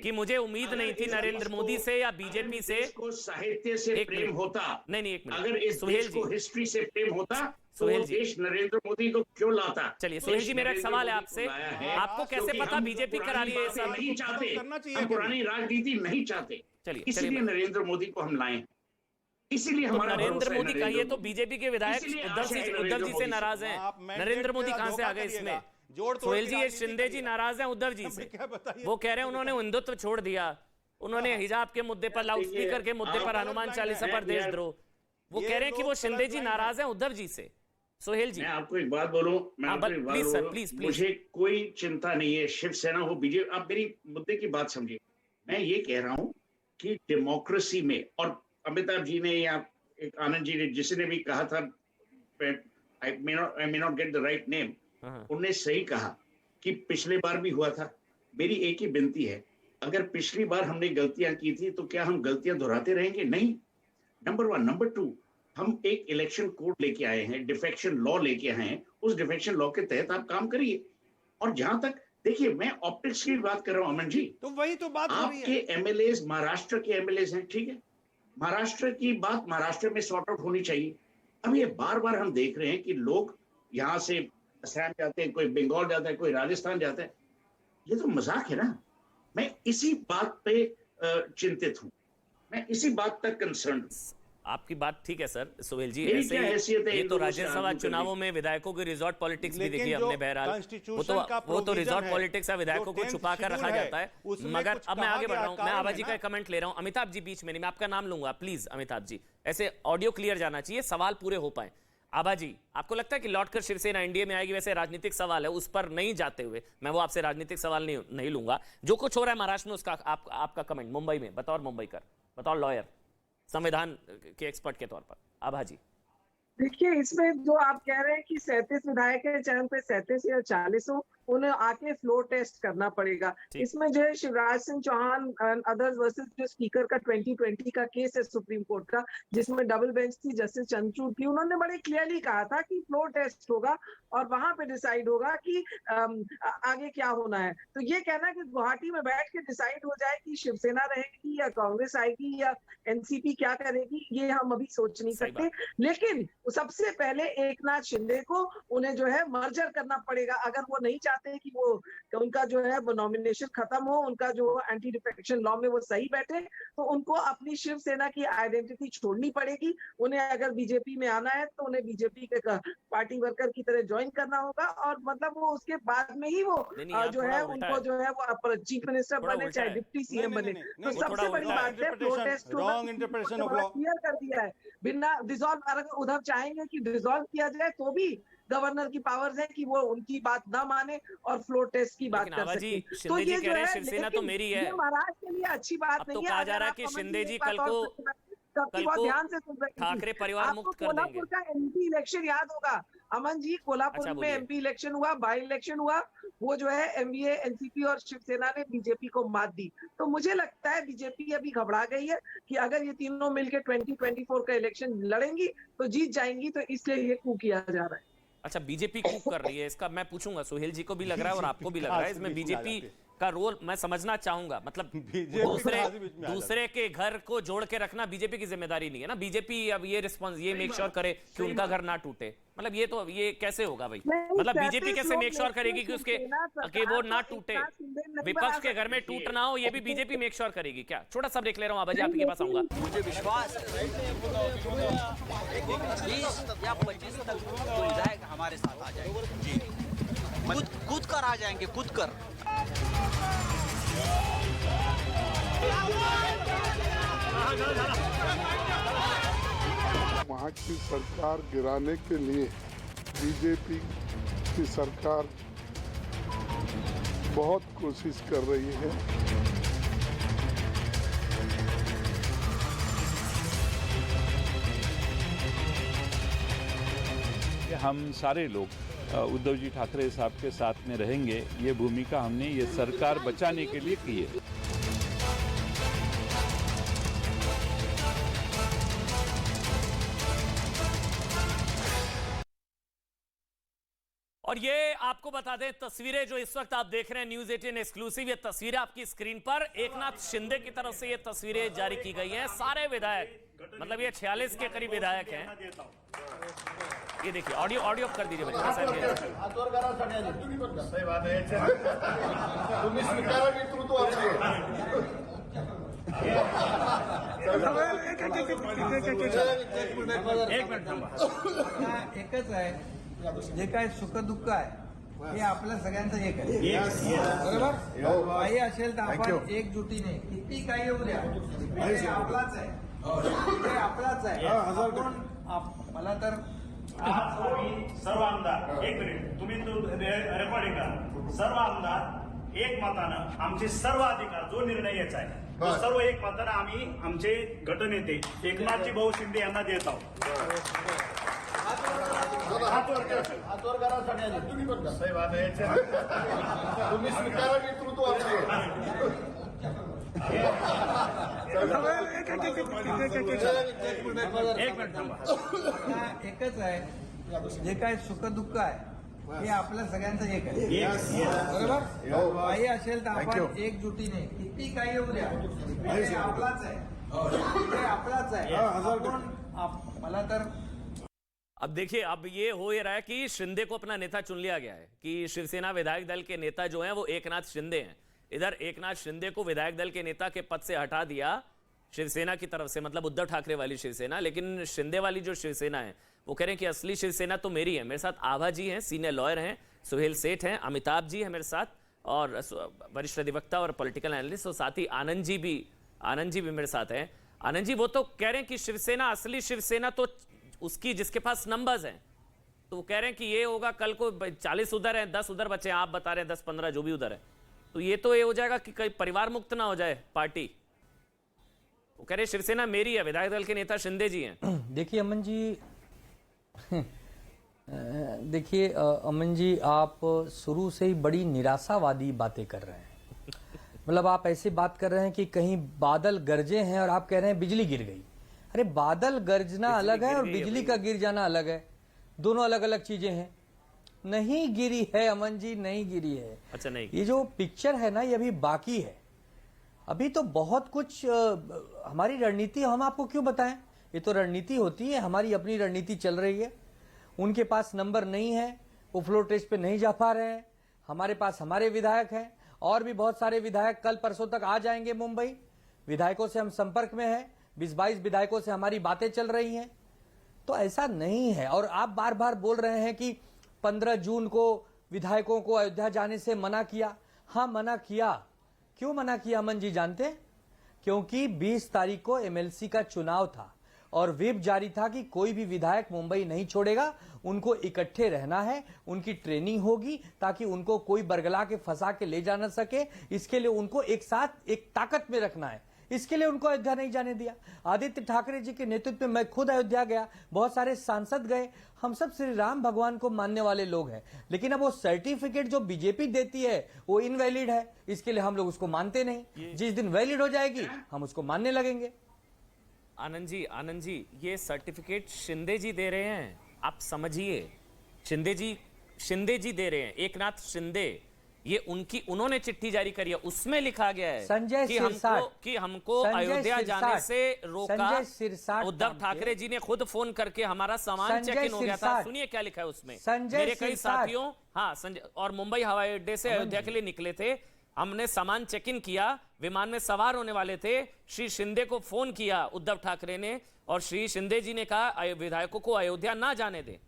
कि मुझे उम्मीद नहीं थी नरेंद्र मोदी से या बीजेपी से। साहित्य से प्रेम होता, नहीं, एक मिनट। अगर इस देश को हिस्ट्री से प्रेम होता तो सोहेल जी, देश नरेंद्र मोदी को क्यों लाता? चलिए सोहेल जी, मेरा एक सवाल है आपसे, आपको कैसे पता बीजेपी करा रही है ये सब? नहीं चाहते, हम पुरानी राजनीति नहीं चाहते, इसलिए नरेंद्र मोदी को हम लाए। इसीलिए हमारा नरेंद्र मोदी का, ये तो बीजेपी के विधायक उद्धव जी से नाराज हैं। नरेंद्र मोदी कहां से आ गए इसमें? सोहेल जी, ये शिंदे जी नाराज हैं उद्धव जी से। वो कह रहे हैं उन्होंने हिंदुत्व छोड़ दिया, उन्होंने हिजाब के मुद्दे पर, लाउड स्पीकर के मुद्दे पर, हनुमान चालीसा पर देशद्रोह। वो कह रहे हैं कि वो शिंदे जी नाराज हैं उद्धव जी से। सोहेल जी, मैं आपको एक बात बोलूं, प्लीज, मुझे कोई चिंता नहीं है, शिवसेना हो, बीजेपी, आप मेरी मुद्दे की बात समझिए। मैं ये कह रहा हूं कि डेमोक्रेसी में, और अमिताभ जी ने या एक आनंद जी ने, जिसने भी कहा था, I may not get the right name, उन्होंने सही कहा कि पिछले बार भी हुआ था। मेरी एक ही विनती है, अगर पिछली बार हमने गलतियां की थी तो क्या हम गलतियां दोहराते रहेंगे? नहीं, नंबर वन। नंबर टू, हम एक इलेक्शन कोड लेके आए हैं, डिफेक्शन लॉ लेके आए हैं, उस डिफेक्शन लॉ के तहत आप काम करिए। और जहां तक, देखिए, मैं ऑप्टिक्स की बात कर रहा हूं अमन जी, तो वही तो बात हो रही है। आपके एमएलए महाराष्ट्र के एमएलए हैं, ठीक है, महाराष्ट्र की बात महाराष्ट्र में सॉर्ट आउट होनी चाहिए। अब ये बार बार हम देख रहे हैं कि लोग यहां से असम जाते हैं, कोई बंगाल जाता है, कोई राजस्थान जाता है। ये तो मजाक है ना। मैं इसी बात पे चिंतित हूं, मैं इसी बात तक कंसर्न हूं। आपकी बात ठीक है सर सोहेल जी, ऐसे ये तो राज्यसभा चुनावों में विधायकों की रिजॉर्ट पॉलिटिक्स भी देखी हमने। बहरहाल वो तो रिजॉर्ट पॉलिटिक्स है, विधायकों को छुपा कर रखा जाता है। मगर अब मैं आगे बढ़ रहा हूं, मैं आबा जी का कमेंट ले रहा हूं। अमिताभ जी बीच में नहीं, मैं आपका नाम लूंगा प्लीज। अमिताभ जी, ऐसे ऑडियो क्लियर जाना चाहिए, सवाल पूरे हो पाए। आभा जी, आपको लगता है कि लौटकर शिवसेना एनडीए में आएगी? वैसे राजनीतिक सवाल है, उस पर नहीं जाते हुए मैं वो आपसे राजनीतिक सवाल नहीं लूंगा। जो कुछ हो रहा है महाराष्ट्र में उसका आपका कमेंट मुंबई में, बतौर मुंबईकर, बतौर लॉयर, संविधान के एक्सपर्ट के तौर पर। आभा जी, देखिए, इसमें जो आप कह रहे हैं कि 37 विधायक के चयन पे 37 या 40 हो, उन्हें आके फ्लोर टेस्ट करना पड़ेगा। इसमें जो है शिवराज सिंह चौहान अदर्स वर्सेस जो स्पीकर का 2020 का केस है सुप्रीम कोर्ट का, जिसमें डबल बेंच थी, जस्टिस चंद्रचूड़ थी, उन्होंने बड़े क्लियरली कहा था कि फ्लोर टेस्ट होगा और वहां पे डिसाइड होगा कि आगे क्या होना है। तो ये कहना कि गुवाहाटी में बैठ के डिसाइड हो जाए कि शिवसेना रहेगी या कांग्रेस आएगी या एनसीपी क्या करेगी, ये हम अभी सोच नहीं सकते। लेकिन सबसे पहले एकनाथ शिंदे को उन्हें जो है मर्जर करना पड़ेगा। अगर वो नहीं चाहते कि वो उनका जो है वो नॉमिनेशन खत्म हो, उनका जो एंटी डिफेक्शन लॉ में वो सही बैठे, तो उनको अपनी शिवसेना की आइडेंटिटी छोड़नी पड़ेगी। उन्हें अगर बीजेपी में आना है तो उन्हें बीजेपी के पार्टी वर्कर की तरह ज्वाइन करना होगा, और मतलब वो उसके बाद में ही वो जो है उनको जो है वो चीफ मिनिस्टर बने चाहे डिप्टी सीएम बने। तो सबसे बड़ी बात है प्रोटेस्ट क्लियर कर दिया है, बिना डिसॉल्व। अगर उधर चाहेंगे कि डिसॉल्व किया जाए तो भी गवर्नर की पावर्स है कि वो उनकी बात ना माने और फ्लोर टेस्ट की बात कर सके। तो ये जो है शिवसेना तो मेरी है, महाराष्ट्र के लिए अच्छी बात नहीं है। तो कहा जा रहा है कि शिंदे जी कल को ध्यान से सुन रहे ठाकरे परिवार मुक्त कर देंगे। कोल्हापुर का एमपी इलेक्शन याद होगा अमन जी, कोल्हापुर में एमपी इलेक्शन हुआ, बाई इलेक्शन हुआ, वो जो है एमवीए, एनसीपी और शिवसेना ने बीजेपी को मात दी। तो मुझे लगता है बीजेपी अभी घबरा गई है कि अगर ये तीनों मिलकर 2024 का इलेक्शन लड़ेंगी तो जीत जाएंगी, तो इसलिए ये कू किया जा रहा है। अच्छा, बीजेपी कूप कर रही है, इसका मैं पूछूंगा, सुहेल जी को भी लग रहा है और आपको भी लग रहा है, इसमें बीजेपी का रोल मैं समझना चाहूंगा। मतलब दूसरे के घर को जोड़ के रखना बीजेपी की जिम्मेदारी नहीं है ना। बीजेपी अब ये रिस्पॉन्स ये मेक श्योर करे कि उनका घर ना टूटे, मतलब ये कैसे होगा भाई? मतलब बीजेपी कैसे मेक श्योर करेगी कि वो ना टूटे, विपक्ष के घर में टूट ना हो, ये भी बीजेपी मेक श्योर करेगी क्या? छोटा सा ब्रेक ले रहा हूँ, आबाजी आपके पास आऊंगा। मुझे विश्वास है 20 या 25 तक तो विधायक हमारे साथ आ जाएंगे जी, कूद कर आ जाएंगे, कूद कर। वहाँ की सरकार गिराने के लिए बीजेपी की सरकार बहुत कोशिश कर रही है। हम सारे लोग उद्धव जी ठाकरे साहब के साथ में रहेंगे, ये भूमिका हमने ये सरकार बचाने के लिए की है। और ये आपको बता दें, तस्वीरें जो इस वक्त आप देख रहे हैं न्यूज 18 एक्सक्लूसिव, ये तस्वीरें आपकी स्क्रीन पर एकनाथ शिंदे की तरफ से ये तस्वीरें जारी की गई हैं। सारे विधायक, मतलब ये 46 के करीब विधायक हैं। ये देखिए, ऑडियो कर दीजिए बच्चे साहब। एकच आहे, जे काय सुखदुःख आहे हे आपल्या सगळ्यांचं एक आहे, बरोबर? काही असेल तर आपण एकजुटीने किती काही येऊ द्या, विजय आपलाच आहे, विजय आपलाच आहे। मला तर सर्व आमदार, एक मिनिट तुम्ही रेकॉर्डिंग करा, सर्व आमदार एक मतानं आमचे सर्व अधिकार, जो निर्णय घ्यायचा आहे तो सर्व एक मतानं आम्ही आमचे गटनेते एकनाथजी भाऊ शिंदे यांना देत आहोत। हातवर करा सगळ्यांनी, तुम्ही पण तुम्ही स्वीकारा नेतृत्व एकच आहे, जे काय सुखदुःख आहे हे आपल्या सगळ्यांचं एक आहे, बरोबर? काही असेल तर आपण एकजुटीने किती काही येऊ द्या, विजय आपलाच आहे, विजय आपलाच आहे। मला तर अब देखिए, अब ये हो ही रहा है कि शिंदे को अपना नेता चुन लिया गया है कि शिवसेना विधायक दल के नेता जो हैं वो एकनाथ शिंदे हैं। इधर एकनाथ शिंदे को विधायक दल के नेता के पद से हटा दिया शिवसेना की तरफ से, मतलब उद्धव ठाकरे वाली शिवसेना। लेकिन शिंदे वाली जो शिवसेना है वो कह रहे हैं कि असली शिवसेना तो मेरी है। मेरे साथ आभा जी हैं, सीनियर लॉयर हैं, सुहेल सेठ हैं, अमिताभ जी हैं मेरे साथ, और वरिष्ठ अधिवक्ता और पॉलिटिकल एनालिस्ट, और साथ ही आनंद जी भी मेरे साथ हैं। आनंद जी, वो तो कह रहे हैं कि शिवसेना, असली शिवसेना तो उसकी जिसके पास नंबर्स हैं, तो वो कह रहे हैं कि ये होगा कल को 40 उधर है 10 उधर बचे, आप बता रहे हैं 10-15 जो भी उधर है, तो ये तो ये हो जाएगा कि कहीं परिवार मुक्त ना हो जाए पार्टी। वो कह रहे शिवसेना मेरी है, विधायक दल के नेता शिंदे जी हैं। देखिए अमन जी, देखिए अमन जी, आप शुरू से ही बड़ी निराशावादी बातें कर रहे हैं। मतलब आप ऐसे बात कर रहे हैं कि कहीं बादल गरजे हैं और आप कह रहे हैं बिजली गिर गई। अरे बादल गरजना अलग है और बिजली का गिर जाना अलग है, दोनों अलग अलग चीजें हैं। नहीं गिरी है अमन जी, नहीं गिरी है। अच्छा, नहीं, ये जो पिक्चर है ना, ये अभी बाकी है। अभी तो बहुत कुछ हमारी रणनीति हम आपको क्यों बताएं, ये तो रणनीति होती है, हमारी अपनी रणनीति चल रही है। उनके पास नंबर नहीं है, वो फ्लोर टेस्ट पे नहीं जा पा रहे हैं। हमारे पास हमारे विधायक हैं, और भी बहुत सारे विधायक कल परसों तक आ जाएंगे मुंबई। विधायकों से हम संपर्क में हैं, 20-22 विधायकों से हमारी बातें चल रही हैं। तो ऐसा नहीं है। और आप बार बार बोल रहे हैं कि 15 जून को विधायकों को अयोध्या जाने से मना किया। हाँ, मना किया। क्यों मना किया अमन जी जानते हैं? क्योंकि 20 तारीख को एमएलसी का चुनाव था और व्हिप जारी था कि कोई भी विधायक मुंबई नहीं छोड़ेगा, उनको इकट्ठे रहना है, उनकी ट्रेनिंग होगी ताकि उनको कोई बरगला के फंसा के ले जा न सके। इसके लिए उनको एक साथ एक ताकत में रखना है, इसके लिए उनको अयोध्या नहीं जाने दिया। आदित्य ठाकरे जी के नेतृत्व में मैं खुद अयोध्या गया, बहुत सारे सांसद गए। हम सब श्री राम भगवान को मानने वाले लोग हैं, लेकिन अब वो सर्टिफिकेट जो बीजेपी देती है वो इनवैलिड है, इसके लिए हम लोग उसको मानते नहीं। जिस दिन वैलिड हो जाएगी हम उसको मानने लगेंगे। आनंद जी, ये सर्टिफिकेट शिंदे जी दे रहे हैं, आप समझिए। शिंदे जी दे रहे हैं, एकनाथ शिंदे। ये उन्होंने चिट्ठी जारी करी है, उसमें लिखा गया है संजय कि हमको अयोध्या जाने से रोका। उद्धव ठाकरे जी ने खुद फोन करके हमारा सामान चेक इन हो गया था। सुनिए क्या लिखा है उसमें। मेरे कई साथियों, हाँ संजय, और मुंबई हवाई अड्डे से अयोध्या के लिए निकले थे, हमने सामान चेक इन किया, विमान में सवार होने वाले थे। श्री शिंदे को फोन किया उद्धव ठाकरे ने, और श्री शिंदे जी ने कहा विधायकों को अयोध्या ना जाने दे,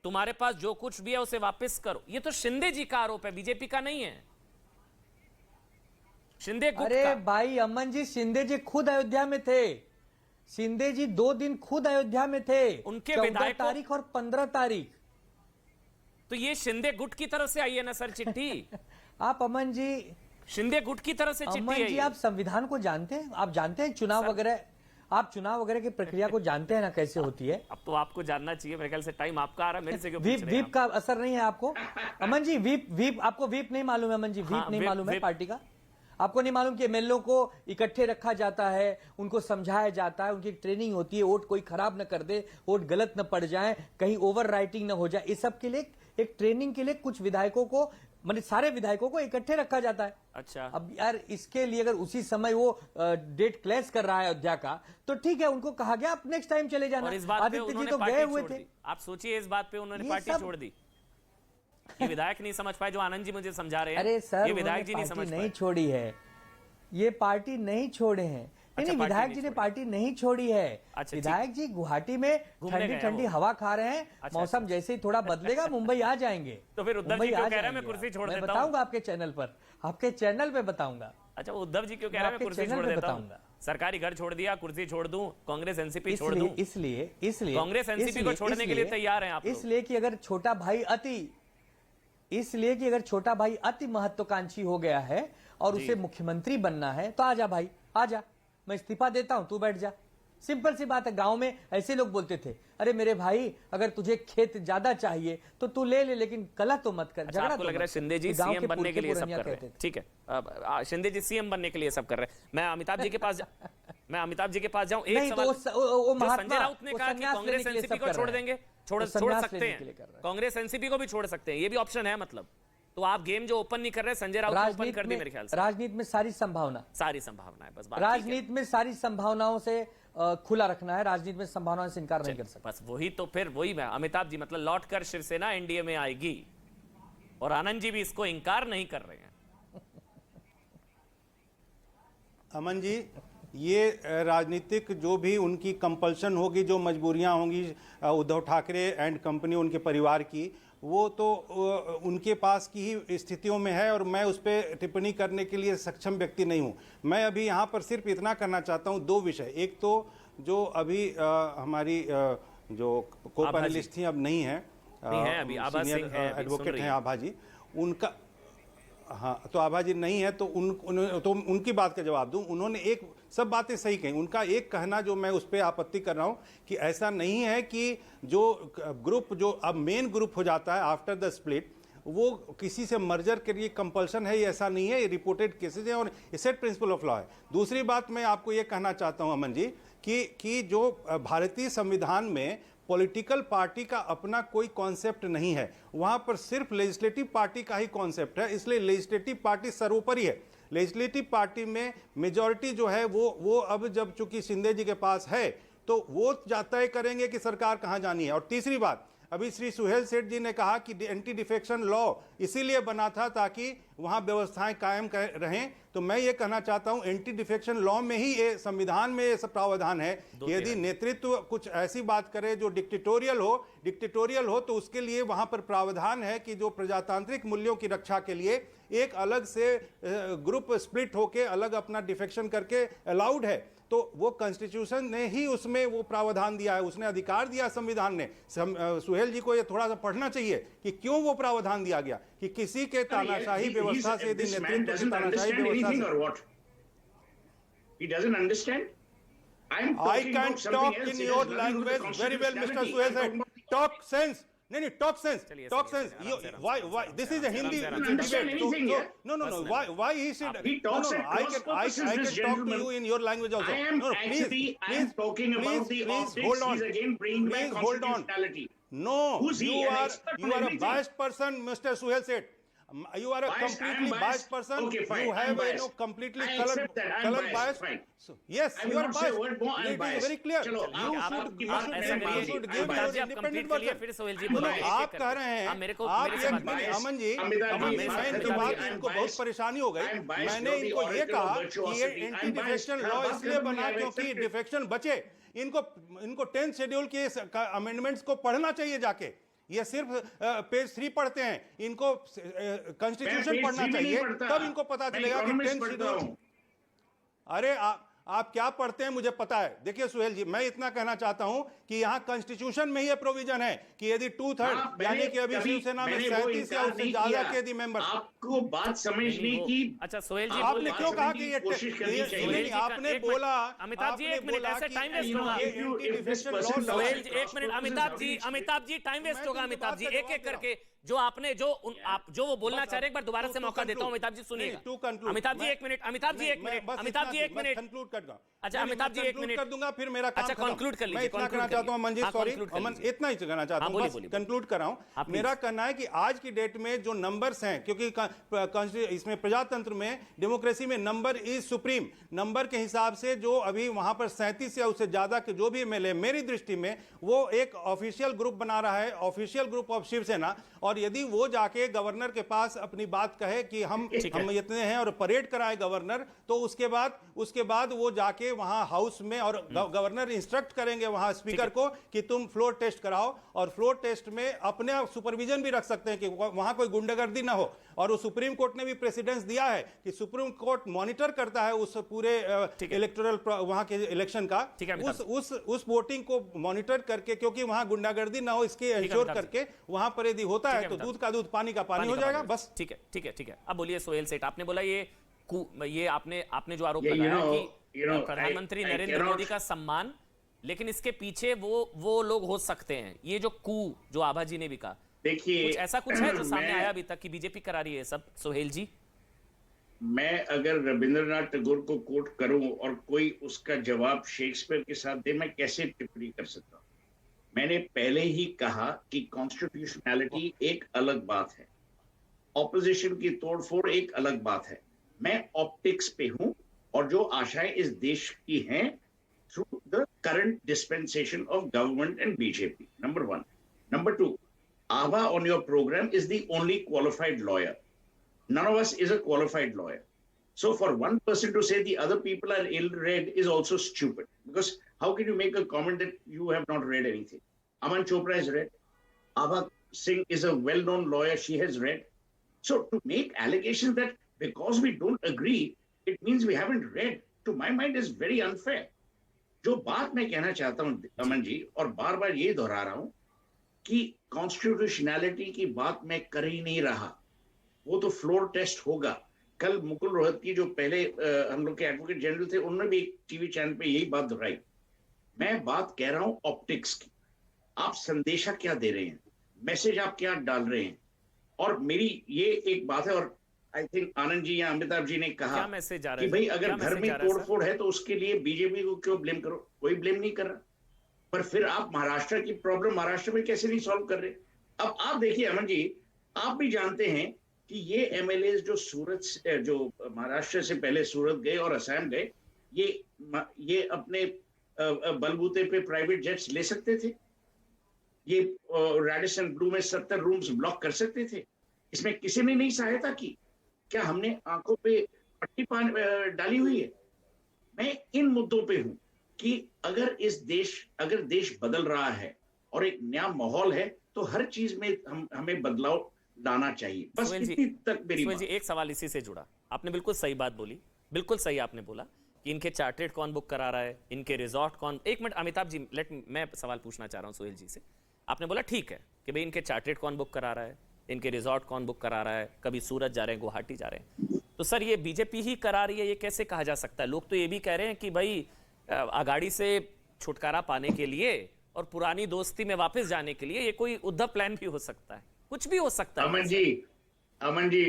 तुम्हारे पास जो कुछ भी है उसे वापस करो। ये तो शिंदे जी का आरोप है, बीजेपी का नहीं है। शिंदे अरे भाई अमन जी, शिंदे जी खुद अयोध्या में थे। शिंदे जी 2 दिन खुद अयोध्या में थे, उनके 14 तारीख और 15 तारीख। तो ये शिंदे गुट की तरफ से आई है ना सर चिट्ठी? आप अमन जी, शिंदे गुट की तरफ से चिट्ठी अमन जी, आप संविधान को जानते हैं? आप जानते हैं चुनाव वगैरह, आप चुनाव वगैरह की प्रक्रिया को जानते हैं ना कैसे होती है? अब तो आपको जानना चाहिए, मेरे ख्याल से टाइम आपका आ रहा है, मेरे से क्यों पूछ रहे हैं? व्हिप का असर नहीं है आपको अमन जी? व्हिप आपको व्हिप नहीं मालूम है अमन जी? व्हिप नहीं मालूम है पार्टी का? आपको नहीं मालूम कि एमएलए को इकट्ठे रखा जाता है, उनको समझाया जाता है, उनकी ट्रेनिंग होती है, वोट कोई खराब न कर दे, वोट गलत न पड़ जाए, कहीं ओवर राइटिंग न हो जाए। इस सब के लिए एक ट्रेनिंग के लिए कुछ विधायकों को, मतलब सारे विधायकों को इकट्ठे रखा जाता है। अच्छा, अब यार इसके लिए अगर उसी समय वो डेट क्लैश कर रहा है अयोध्या का, तो ठीक है, उनको कहा गया आप नेक्स्ट टाइम चले जाना। आदित्य जी तो गए हुए थे। आप सोचिए, इस बात पे उन्होंने पार्टी छोड़ दी। ये विधायक नहीं समझ पाए जो आनंद जी मुझे समझा रहे हैं। अरे सर, ये विधायक जी नहीं समझ पाए। नहीं छोड़ी है, ये पार्टी नहीं छोड़े हैं। नहीं, विधायक जी ने पार्टी नहीं छोड़ी है। विधायक जी गुवाहाटी में ठंडी ठंडी हवा खा रहे हैं। मौसम जैसे ही थोड़ा बदलेगा मुंबई आ जाएंगे। तो फिर उद्धव जी क्यों कह रहे हैं मैं कुर्सी छोड़ देता हूं? बताऊंगा आपके चैनल पर, आपके चैनल पे बताऊंगा। अच्छा, उद्धव जी क्यों कह रहे हैं मैं कुर्सी छोड़ देता हूं? सरकारी घर छोड़ दिया, कुर्सी छोड़ दूं, कांग्रेस एनसीपी छोड़ दूं? इसलिए कांग्रेस एनसीपी को छोड़ने के लिए तैयार हैं आप? इसलिए कि अगर छोटा भाई अति महत्वाकांक्षी हो गया है और उसे मुख्यमंत्री बनना है, तो आजा भाई, आजा, मैं इस्तीफा देता हूं, तू बैठ जा। सिंपल सी बात है। गांव में ऐसे लोग बोलते थे, अरे मेरे भाई अगर तुझे खेत ज्यादा चाहिए तो तू ले ले, लेकिन गलत तो मत कर। आपको लग रहा है शिंदे जी सीएम बनने के लिए सब कर रहे हैं? ठीक है, शिंदे जी सीएम बनने के लिए सब कर रहे हैं। मैं अमिताभ जी के पास जाऊं, एक सवाल। संजय राउत ने कहा कि कांग्रेस एनसीपी को छोड़ देंगे, छोड़ सकते हैं, कांग्रेस एनसीपी को भी छोड़ सकते हैं, ये भी ऑप्शन है। मतलब तो आप गेम जो ओपन नहीं कर रहे, संजय राउत ने ओपन कर दी मेरे ख्याल से। राजनीति में सारी संभावना है, बस राजनीति में सारी संभावनाओं से खुला रखना है। राजनीति में संभावनाओं से इनकार नहीं कर सकते। बस वही तो, फिर वही मैं अमिताभ जी, मतलब लौट कर शिवसेना एनडीए में आएगी, और आनंद जी भी इसको इनकार नहीं कर रहे हैं। अमन जी, ये राजनीतिक जो भी उनकी कंपल्शन होगी, जो मजबूरियां होंगी उद्धव ठाकरे एंड कंपनी, उनके परिवार की, वो तो उनके पास की ही स्थितियों में है, और मैं उस पर टिप्पणी करने के लिए सक्षम व्यक्ति नहीं हूं। मैं अभी यहाँ पर सिर्फ इतना करना चाहता हूँ, 2 विषय। एक तो जो अभी हमारी जो को पैनलिस्ट थी अब नहीं है, अभी आभा सिंह है, एडवोकेट हैं आभा जी, उनका, हाँ, तो आभा जी नहीं है तो तो उनकी बात का जवाब दूं। उन्होंने एक सब बातें सही कही। उनका एक कहना जो मैं उस पर आपत्ति कर रहा हूं कि ऐसा नहीं है कि जो ग्रुप जो अब मेन ग्रुप हो जाता है आफ्टर द स्प्लिट वो किसी से मर्जर के लिए कंपल्सन है, ये ऐसा नहीं है, ये रिपोर्टेड केसेज है और सेट प्रिंसिपल ऑफ लॉ है। दूसरी बात मैं आपको ये कहना चाहता हूं अमन जी कि जो भारतीय संविधान में पॉलिटिकल पार्टी का अपना कोई कॉन्सेप्ट नहीं है, वहां पर सिर्फ लेजिस्लेटिव पार्टी का ही कॉन्सेप्ट है, इसलिए लेजिस्लेटिव पार्टी सर्वोपरि है। लेजिस्लेटिव पार्टी में मेजॉरिटी जो है वो अब जब चूंकि शिंदे जी के पास है तो वो तय करेंगे कि सरकार कहां जानी है। और तीसरी बात, अभी श्री सुहेल सेठ जी ने कहा कि एंटी डिफेक्शन लॉ इसीलिए बना था ताकि वहां व्यवस्थाएं कायम रहें, तो मैं ये कहना चाहता हूं एंटी डिफेक्शन लॉ में ही ये संविधान में ये सब प्रावधान है कि यदि नेतृत्व कुछ ऐसी बात करे जो डिक्टेटोरियल हो तो उसके लिए वहां पर प्रावधान है कि जो प्रजातांत्रिक मूल्यों की रक्षा के लिए एक अलग से ग्रुप स्प्लिट होके अलग अपना डिफेक्शन करके अलाउड है। तो वो कॉन्स्टिट्यूशन ने ही उसमें वो प्रावधान दिया है, उसने अधिकार दिया संविधान ने। सुहेल जी को ये थोड़ा सा पढ़ना चाहिए कि क्यों वो प्रावधान दिया गया कि किसी के तानाशाही व्यवस्था से यदि नेतृत्व की तानाशाही व्यवस्था से He doesn't understand. I can talk in your language very well, Mr. Suhail said. Talk sense. No, talk sense. Talk sense. Why? This is a Hindi debate. No. Why he said? He talks no. I can talk to you in your language also. I am please talking about the optics. Hold on. He's again bringing back constitutionality. No, you are a biased person, Mr. Suhail said. You are a completely biased person. Okay, fine. You have a completely colored bias. So, yes, you are biased. It is very clear. You should give your independent version. फिर सोहेल जी बोलो, आप कह रहे हैं, अमन जी, मैं इनकी बात, इनको बहुत परेशानी हो गई। मैंने इनको ये कहा कि ये एंटी डिफेक्शन लॉ इसलिए बना क्योंकि डिफेक्शन बचे। इनको 10th शेड्यूल के अमेंडमेंट्स को पढ़ना चाहिए जाके। ये सिर्फ पेज 3 पढ़ते हैं, इनको कॉन्स्टिट्यूशन पढ़ना चाहिए, तब इनको पता चलेगा कि 10th शेड्यूल। अरे आप क्या पढ़ते हैं मुझे पता है। देखिए सुहेल जी, मैं इतना कहना चाहता हूं कि यहां कॉन्स्टिट्यूशन में ये प्रोविजन है कि यदि 2/3 यानी कि अभी शिवसेना में 37 या उससे ज्यादा के यदि मेंबर, आपको बात समझने की, अच्छा सोहेल जी, आपने क्यों कहा कि ये आपने बोला, अमिताभ जी 1 मिनट, ऐसे टाइम वेस्ट होगा। सोहेल जी 1 minute, Amitabh ji time waste होगा। अमिताभ जी एक करके जो आपने जो वो बोलना चाह रहे हैं, एक बार दोबारा से मौका देता हूं। अमिताभ जी सुनिएगा। Amitabh ji 1 minute, Amitabh ji 1 minute, Amitabh ji 1 minute conclude कर दूंगा। अच्छा अमिताभ जी 1 मिनट कर दूंगा, फिर मेरा काम अच्छा कंक्लूड कर लीजिए। मैं इतना कहना चाहता हूं अमन जी, सॉरी अमन, इतना ही कहना चाहता हूं, बस कंक्लूड कर रहा हूं। मेरा कहना है कि आज की डेट में जो नंबर्स हैं, क्योंकि इसमें प्रजातंत्र में, डेमोक्रेसी में नंबर इज सुप्रीम। नंबर के हिसाब से जो अभी वहां पर 37 या उससे ज्यादा के जो भी एमएलए, मेरी दृष्टि में वो एक ऑफिशियल ग्रुप बना रहा है, ऑफिशियल ग्रुप ऑफ शिवसेना। और यदि वो जाके गवर्नर के पास अपनी बात कहे कि हम इतने हैं और परेड कराए गवर्नर, तो उसके बाद वो जाके वहां हाउस में और गवर्नर इंस्ट्रक्ट करेंगे वहां स्पीकर को कि तुम फ्लोर टेस्ट कराओ, और फ्लोर टेस्ट में अपने सुपरविजन भी रख सकते हैं कि वहां कोई गुंडागर्दी ना हो। और वो सुप्रीम कोर्ट ने भी प्रेसिडेंस दिया है कि सुप्रीम कोर्ट मॉनिटर करता है उस पूरे इलेक्टोरल वहां के इलेक्शन का, उस वोटिंग को मॉनिटर करके, क्योंकि वहां गुंडागर्दी ना हो इसके इंश्योर करके वहां पर यदि होता है तो दूध का दूध पानी का पानी हो जाएगा। बस ठीक है। अब बोलिए सोहेल सेठ, आपने बोला ये आपने जो आरोप लगाया कि प्रधानमंत्री नरेंद्र मोदी का सम्मान, लेकिन इसके पीछे वो लोग हो सकते हैं। ये जो जो आभा जी ने भी कहा, देखिए ऐसा कुछ है जो सामने आया अभी तक कि बीजेपी करा रही है सब? सोहेल जी, मैं अगर रविंद्रनाथ टैगोर को कोट करूं और कोई उसका जवाब शेक्सपियर के साथ दे, मैं कैसे टिप्पणी कर सकता हूं? मैंने पहले ही कहा कि कॉन्स्टिट्यूशनैलिटी एक अलग बात है, ऑपोजिशन की तोड़फोड़ एक अलग बात है। मैं ऑप्टिक्स पे हूं और जो आशाएं इस देश की हैं through the current dispensation of government and BJP, number 1। Number 2, Ava on your program is the only qualified lawyer. None of us is a qualified lawyer. So for one person to say the other people are ill-read is also stupid. Because how can you make a comment that you have not read anything? Aman Chopra has read. Ava Singh is a well-known lawyer. She has read. So to make allegations that because we don't agree, it means we haven't read, to my mind is very unfair. जो बात मैं कहना चाहता हूं अमन जी, और बार बार ये दोहरा रहा हूं कि कॉन्स्टिट्यूशनैलिटी की बात मैं कर ही नहीं रहा, वो तो फ्लोर टेस्ट होगा। कल मुकुल रोहतगी जो पहले हम लोग के एडवोकेट जनरल थे, उन्होंने भी एक टीवी चैनल पे यही बात दोहराई। मैं बात कह रहा हूं ऑप्टिक्स की, आप संदेशा क्या दे रहे हैं, मैसेज आप क्या डाल रहे हैं। और मेरी ये एक बात है, और आई थिंक आनंद जी या अमिताभ जी ने कहा क्या मैसेज जा रहा कि है? भाई अगर क्या घर मैसेज में जा रहा है, सर? तोड़फोड़ है तो उसके लिए बीजेपी को क्यों ब्लेम करो, कोई ब्लेम नहीं कर रहा। पर फिर आप महाराष्ट्र की प्रॉब्लम महाराष्ट्र में कैसे नहीं सॉल्व कर रहे। अब आप देखिए अमन जी, आप भी जानते हैं कि ये एमएलए जो जो महाराष्ट्र से पहले सूरत गए और असम गए, ये अपने बलबूते पे प्राइवेट जेट्स ले सकते थे, ये रेडिसन ब्लू में 70 रूम्स ब्लॉक कर सकते थे, इसमें किसी ने नहीं सहायता की। क्या हमने आंखों पे पट्टी डाली हुई है? मैं इन मुद्दों पे हूं कि अगर देश बदल रहा है और एक नया माहौल है, तो हर चीज में हमें बदलाव लाना चाहिए। बस इतनी तक मेरी बात। जी, एक सवाल इसी से जुड़ा। आपने बिल्कुल सही बात बोली, बिल्कुल सही आपने बोला कि इनके चार्टेड कौन बुक करा रहा है, इनके रिजॉर्ट कौन। एक मिनट अमिताभ जी, मैं सवाल पूछना चाह रहा हूं सोहेल जी से। आपने बोला ठीक है कि भाई इनके चार्टेड कौन बुक करा रहा है, इनके रिजॉर्ट कौन बुक करा रहा है, कभी सूरत जा रहे हैं, गुवाहाटी जा रहे हैं, तो सर ये बीजेपी ही करा रही है, ये कैसे कहा जा सकता है? लोग तो ये भी कह रहे हैं कि भाई आगाड़ी से छुटकारा पाने के लिए और पुरानी दोस्ती में वापस जाने के लिए ये कोई उद्धव प्लान भी हो सकता है, कुछ भी हो सकता है। अमन जी,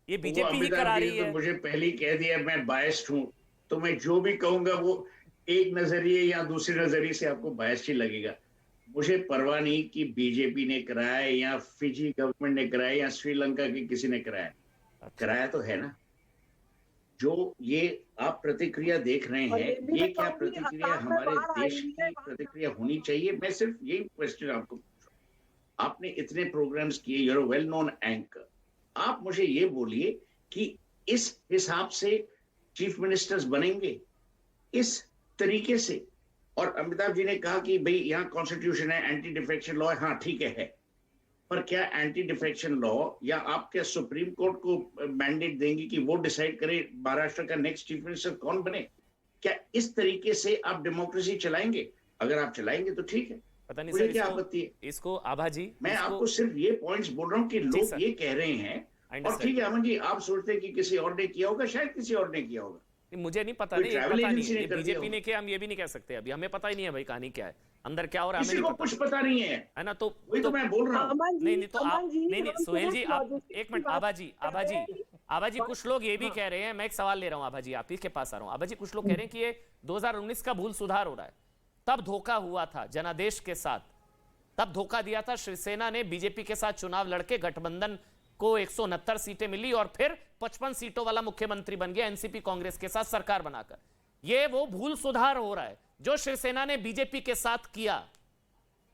ये बीजेपी ही करा रही है। तो मुझे पहले ही कह दिया मैं बायस्ड हूं, तो मैं जो भी कहूंगा वो एक नजरिए या दूसरे नजरिए से आपको बायस्ड ही लगेगा। मुझे परवाह नहीं कि बीजेपी ने कराया या फिजी गवर्नमेंट ने कराया या श्रीलंका की किसी ने कराया, कराया तो है ना। जो ये आप प्रतिक्रिया देख रहे हैं, ये क्या प्रतिक्रिया हमारे देश की प्रतिक्रिया होनी चाहिए? मैं सिर्फ यही क्वेश्चन आपको, आपने इतने प्रोग्राम्स किए, you're a well known anchor, आप मुझे ये बोलिए कि इस हिसाब से चीफ मिनिस्टर्स बनेंगे इस तरीके से? और अमिताभ जी ने कहा कि भाई यहाँ कॉन्स्टिट्यूशन है, एंटी डिफेक्शन लॉ है, हाँ ठीक है, पर क्या एंटी डिफेक्शन लॉ या आप क्या सुप्रीम कोर्ट को मैंडेट देंगे कि वो डिसाइड करे महाराष्ट्र का नेक्स्ट चीफ मिनिस्टर कौन बने? क्या इस तरीके से आप डेमोक्रेसी चलाएंगे? अगर आप चलाएंगे तो ठीक है, पता नहीं मुझे सर, क्या आपत्ति है? इसको आभा जी, मैं आपको सिर्फ ये पॉइंट्स बोल रहा हूँ कि लोग ये कह रहे हैं, और ठीक है अमन जी, आप सोचते हैं कि किसी और ने किया होगा, शायद किसी और ने किया होगा, मुझे नहीं पता, नहीं पता नहीं, ये बीजेपी ने किया, हम ये भी नहीं कह सकते, अभी हमें पता ही नहीं है भाई कहानी क्या है, अंदर क्या हो रहा है किसी को कुछ पता नहीं है ना। तो वही तो मैं बोल रहा हूँ। नहीं तो आप नहीं सोहेल जी, आप एक मिनट, आभा जी कुछ लोग ये भी कह रहे हैं, मैं एक सवाल ले रहा हूँ आभा जी, आप ही के पास आ रहा हूँ। आभा जी, कुछ लोग कह रहे हैं कि ये 2019 का भूल सुधार हो रहा है, तब धोखा हुआ था जनादेश के साथ, तब धोखा दिया था शिवसेना ने, बीजेपी के साथ चुनाव लड़के गठबंधन को 169 सीटें मिली और फिर 55 सीटों वाला मुख्यमंत्री बन गया एनसीपी कांग्रेस के साथ सरकार बनाकर। ये वो भूल सुधार हो रहा है जो शिवसेना ने बीजेपी के साथ किया,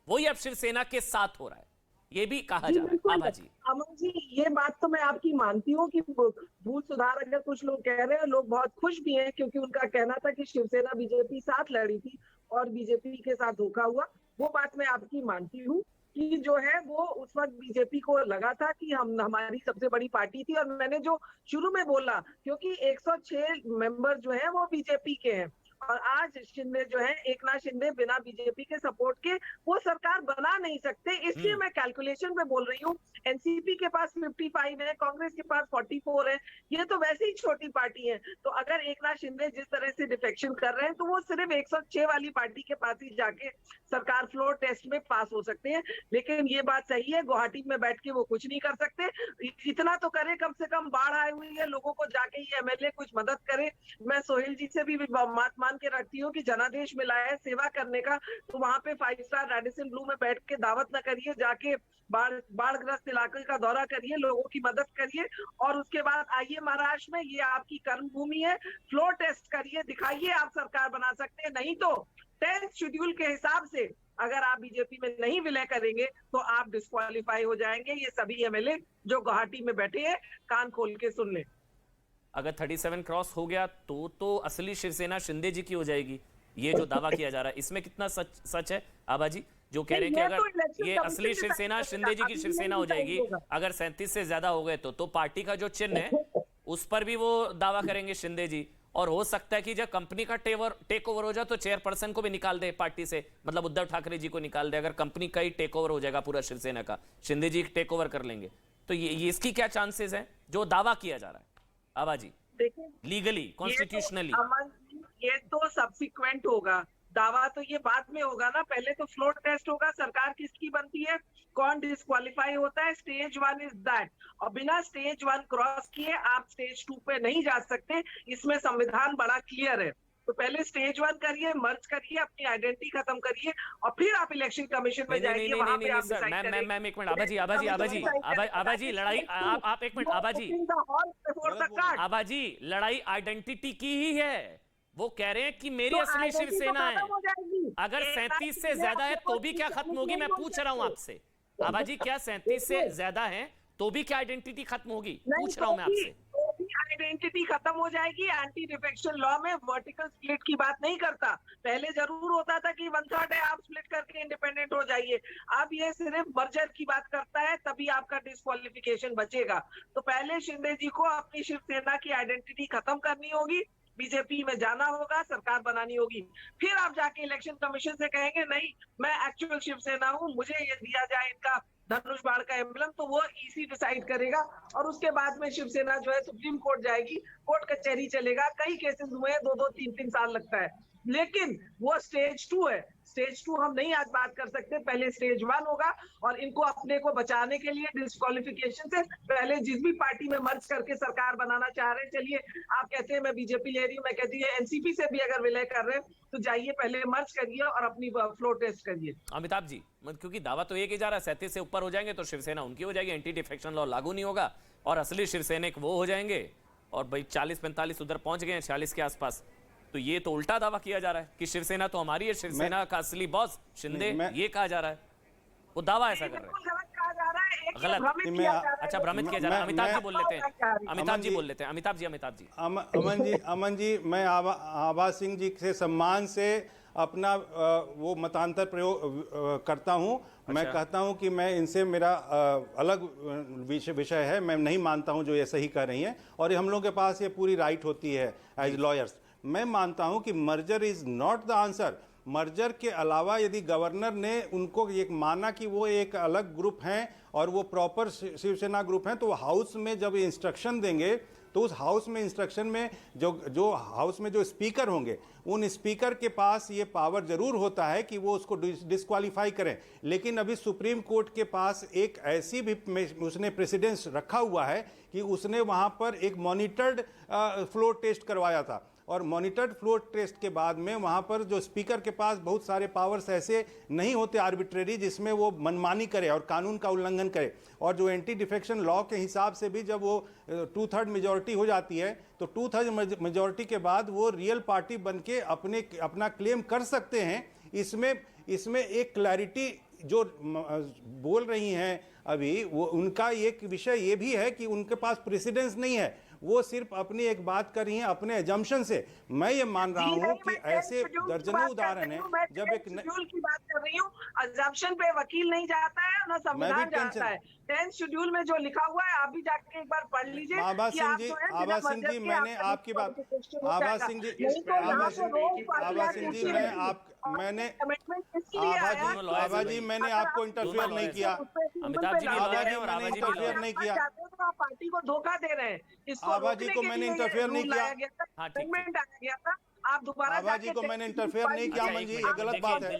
वही अब शिवसेना के साथ हो रहा है, ये भी कहा जा रहा है। आभा जी, अमन जी, ये बात तो मैं आपकी मानती हूँ कि भूल सुधार अगर कुछ लोग कह रहे हैं, लोग बहुत खुश भी हैं, क्योंकि उनका कहना था कि शिवसेना बीजेपी साथ लड़ी थी और बीजेपी के साथ धोखा हुआ। वो बात मैं आपकी मानती हूँ कि जो है वो उस वक्त बीजेपी को लगा था कि हमारी सबसे बड़ी पार्टी थी, और मैंने जो शुरू में बोला, क्योंकि 106 मेंबर जो है वो बीजेपी के हैं, और आज शिंदे जो है, एकनाथ शिंदे बिना बीजेपी के सपोर्ट के वो सरकार बना नहीं सकते, इसलिए मैं कैलकुलेशन में बोल रही हूँ। एनसीपी के पास 55 है, कांग्रेस के पास 44 है, ये तो वैसे ही छोटी पार्टी है। तो अगर एकनाथ शिंदे जिस तरह से डिफेक्शन कर रहे हैं, तो वो सिर्फ 106 वाली पार्टी के पास ही जाके सरकार फ्लोर टेस्ट में पास हो सकते हैं। लेकिन ये बात सही है, गुवाहाटी में बैठ के वो कुछ नहीं कर सकते, इतना तो करे, कम से कम बाढ़ आई हुई है, लोगों को जाके ये एमएलए कुछ मदद करे। मैं सोहेल जी से भी बात के रखती हूँ कि जनादेश मिला है सेवा करने का, तो वहां पे 5 स्टार रेडिसन ब्लू में बैठ के दावत ना करिए, जाके बाढ़ग्रस्त इलाके का दौरा करिए, लोगों की मदद करिए, और उसके बाद आइए महाराष्ट्र में, ये आपकी कर्म भूमि है, फ्लोर टेस्ट करिए, दिखाइए आप सरकार बना सकते हैं। नहीं तो 10th शेड्यूल के हिसाब से अगर आप बीजेपी में नहीं विलय करेंगे तो आप डिस्क्वालीफाई हो जाएंगे। ये सभी एमएलए जो गुवाहाटी में बैठे हैं, कान खोल के सुन ले। अगर 37 क्रॉस हो गया तो असली शिवसेना शिंदे जी की हो जाएगी, ये जो दावा किया जा रहा है, इसमें कितना सच है आभा जी, जो कह रहे हैं कि अगर ये असली शिवसेना शिंदे जी की शिवसेना हो जाएगी, अगर 37 से ज्यादा हो गए तो पार्टी का जो चिन्ह है उस पर भी वो दावा करेंगे शिंदे जी, और हो सकता है कि जब कंपनी का टेक ओवर हो जाए तो चेयरपर्सन को भी निकाल दे पार्टी से, मतलब उद्धव ठाकरे जी को निकाल दे। अगर कंपनी का ही टेक ओवर हो जाएगा पूरा शिवसेना का, शिंदे जी टेक ओवर कर लेंगे, तो ये इसकी क्या चांसेस है जो दावा किया जा रहा है? आभा जी, देखिए लीगली, कॉन्स्टिट्यूशनली ये तो सब्सिक्वेंट होगा, दावा तो ये बाद में होगा ना। पहले तो फ्लोर टेस्ट होगा, सरकार किसकी बनती है, कौन डिस्क्वालीफाई होता है, स्टेज 1 इज दैट। और बिना स्टेज 1 क्रॉस किए आप स्टेज 2 पे नहीं जा सकते, इसमें संविधान बड़ा क्लियर है। तो पहले स्टेज 1 करिए, मर्ज करिए, अपनी आइडेंटिटी खत्म करिए और फिर आप इलेक्शन कमीशन में जाइए, वहां पे आप डिसाइड करेंगे। मैम एक मिनट, आभा जी लड़ाई, आप एक मिनट, आभा जी लड़ाई आइडेंटिटी की ही है। वो कह रहे हैं कि मेरी असली शिवसेना है, अगर 37 से ज्यादा है तो भी क्या खत्म होगी? मैं पूछ रहा हूं आपसे आभा जी, क्या 37 से ज्यादा है तो भी क्या आइडेंटिटी खत्म होगी? पूछ रहा हूं मैं आपसे। आइडेंटिटी खत्म हो जाएगी। एंटी डिफेक्शन लॉ में वर्टिकल स्प्लिट की बात नहीं करता। पहले जरूर होता था कि 1/3 है, आप स्प्लिट करके इंडिपेंडेंट हो जाइए। अब ये सिर्फ मर्जर की बात करता है, तभी आपका डिस्क्वालिफिकेशन बचेगा। तो पहले शिंदे जी को अपनी शिवसेना की आइडेंटिटी खत्म करनी होगी, बीजेपी में जाना होगा, सरकार बनानी होगी। फिर आप जाके इलेक्शन कमीशन से कहेंगे नहीं मैं एक्चुअल शिवसेना हूं, मुझे ये दिया जाए इनका धनुष बाण का एम्बलम, तो वो ईसी डिसाइड करेगा। और उसके बाद में शिवसेना जो है सुप्रीम कोर्ट जाएगी, कोर्ट कचहरी चलेगा। कई केसेस हुए हैं, 2-2, 3-3 साल लगता है। लेकिन वो स्टेज 2 है, स्टेज 2 हम नहीं आज बात कर सकते, पहले स्टेज 1 होगा। और इनको अपने को बचाने के लिए डिस्क्वालिफिकेशन से पहले जिस भी पार्टी में मर्ज करके सरकार बनाना चाह रहे हैं, चलिए आप कहते हैं मैं बीजेपी ले रही हूँ, मैं कहती है एनसीपी से भी अगर विलय कर रहे हैं तो जाइए पहले मर्ज करिए और अपनी फ्लोर टेस्ट करिए। अमिताभ जी, क्योंकि दावा तो एक ही जा रहा है, 37 से ऊपर हो जाएंगे तो शिवसेना उनकी हो जाएगी, एंटी डिफेक्शन लॉ लागू नहीं होगा और असली शिवसैनिक वो हो जाएंगे। और भाई 40-45 उधर पहुंच गए हैं, 40 के आसपास। तो ये तो उल्टा दावा किया जा रहा है कि शिवसेना तो हमारी है, शिवसेना का असली बॉस शिंदे, ये कहा जा रहा है। वो दावा ऐसा कर रहे हैं, गलत कहा जा रहा है, गलत। अच्छा, भ्रमित किया जा रहा है। अमिताभ जी बोल लेते हैं, अमिताभ जी बोल लेते हैं, अमिताभ जी। अमन जी, मैं आभा सिंह जी से सम्मान से अपना वो मतांतर प्रयोग करता हूं। मैं कहता हूं कि मैं इनसे मेरा अलग विषय है, मैं नहीं मानता हूं जो ये सही कर रही हैं, और हम लोगों के पास ये पूरी राइट होती है एज लॉयर्स। मैं मानता हूं कि merger is not the answer. Merger के अलावा यदि गवर्नर ने उनको एक माना कि वो एक अलग ग्रुप हैं और वो प्रॉपर शिवसेना ग्रुप हैं, तो हाउस में जब इंस्ट्रक्शन देंगे तो उस हाउस में इंस्ट्रक्शन में जो हाउस में जो स्पीकर होंगे, उन स्पीकर के पास ये पावर जरूर होता है कि वो उसको डिस्क्वालीफाई करें। लेकिन अभी सुप्रीम कोर्ट के पास एक ऐसी भी उसने प्रेसिडेंस रखा हुआ है कि उसने वहां पर एक मॉनिटर्ड फ्लोर टेस्ट करवाया था, और मॉनिटर्ड फ्लोर टेस्ट के बाद में वहां पर जो स्पीकर के पास बहुत सारे पावर्स ऐसे नहीं होते आर्बिट्रेरी जिसमें वो मनमानी करे और कानून का उल्लंघन करे। और जो एंटी डिफेक्शन लॉ के हिसाब से भी जब वो 2/3 मेजॉरिटी हो जाती है तो 2/3 मेजॉरिटी के बाद वो रियल पार्टी बनके अपना क्लेम कर सकते हैं। इसमें एक क्लैरिटी जो बोल रही हैं अभी, वो उनका एक विषय ये भी है कि उनके पास प्रेसिडेंस नहीं है, वो सिर्फ अपनी एक बात कर रही हैं अपने एजम्पशन से। मैं ये मान रहा हूँ कि ऐसे दर्जनों उदाहरण हैं जब एक शेड्यूल की बात कर रही हूँ, अजम्पशन पे वकील नहीं जाता है ना संविधान जाता है। 10th शेड्यूल में जो लिखा हुआ है आप भी जाके एक बार पढ़ लीजिए। आभा सिंह जी, मैंने आपकी बात, आभा सिंह जी, मैंने आपको इंटरफेयर नहीं किया। अमिताभ जी मैंने इंटरफेयर नहीं किया। आप पार्टी को धोखा दे रहे हैं। आभा जी को मैंने इंटरफेयर नहीं किया। आप दोबारा आभा जी को मैंने इंटरफेयर नहीं किया। अमन जी, ये गलत बात है,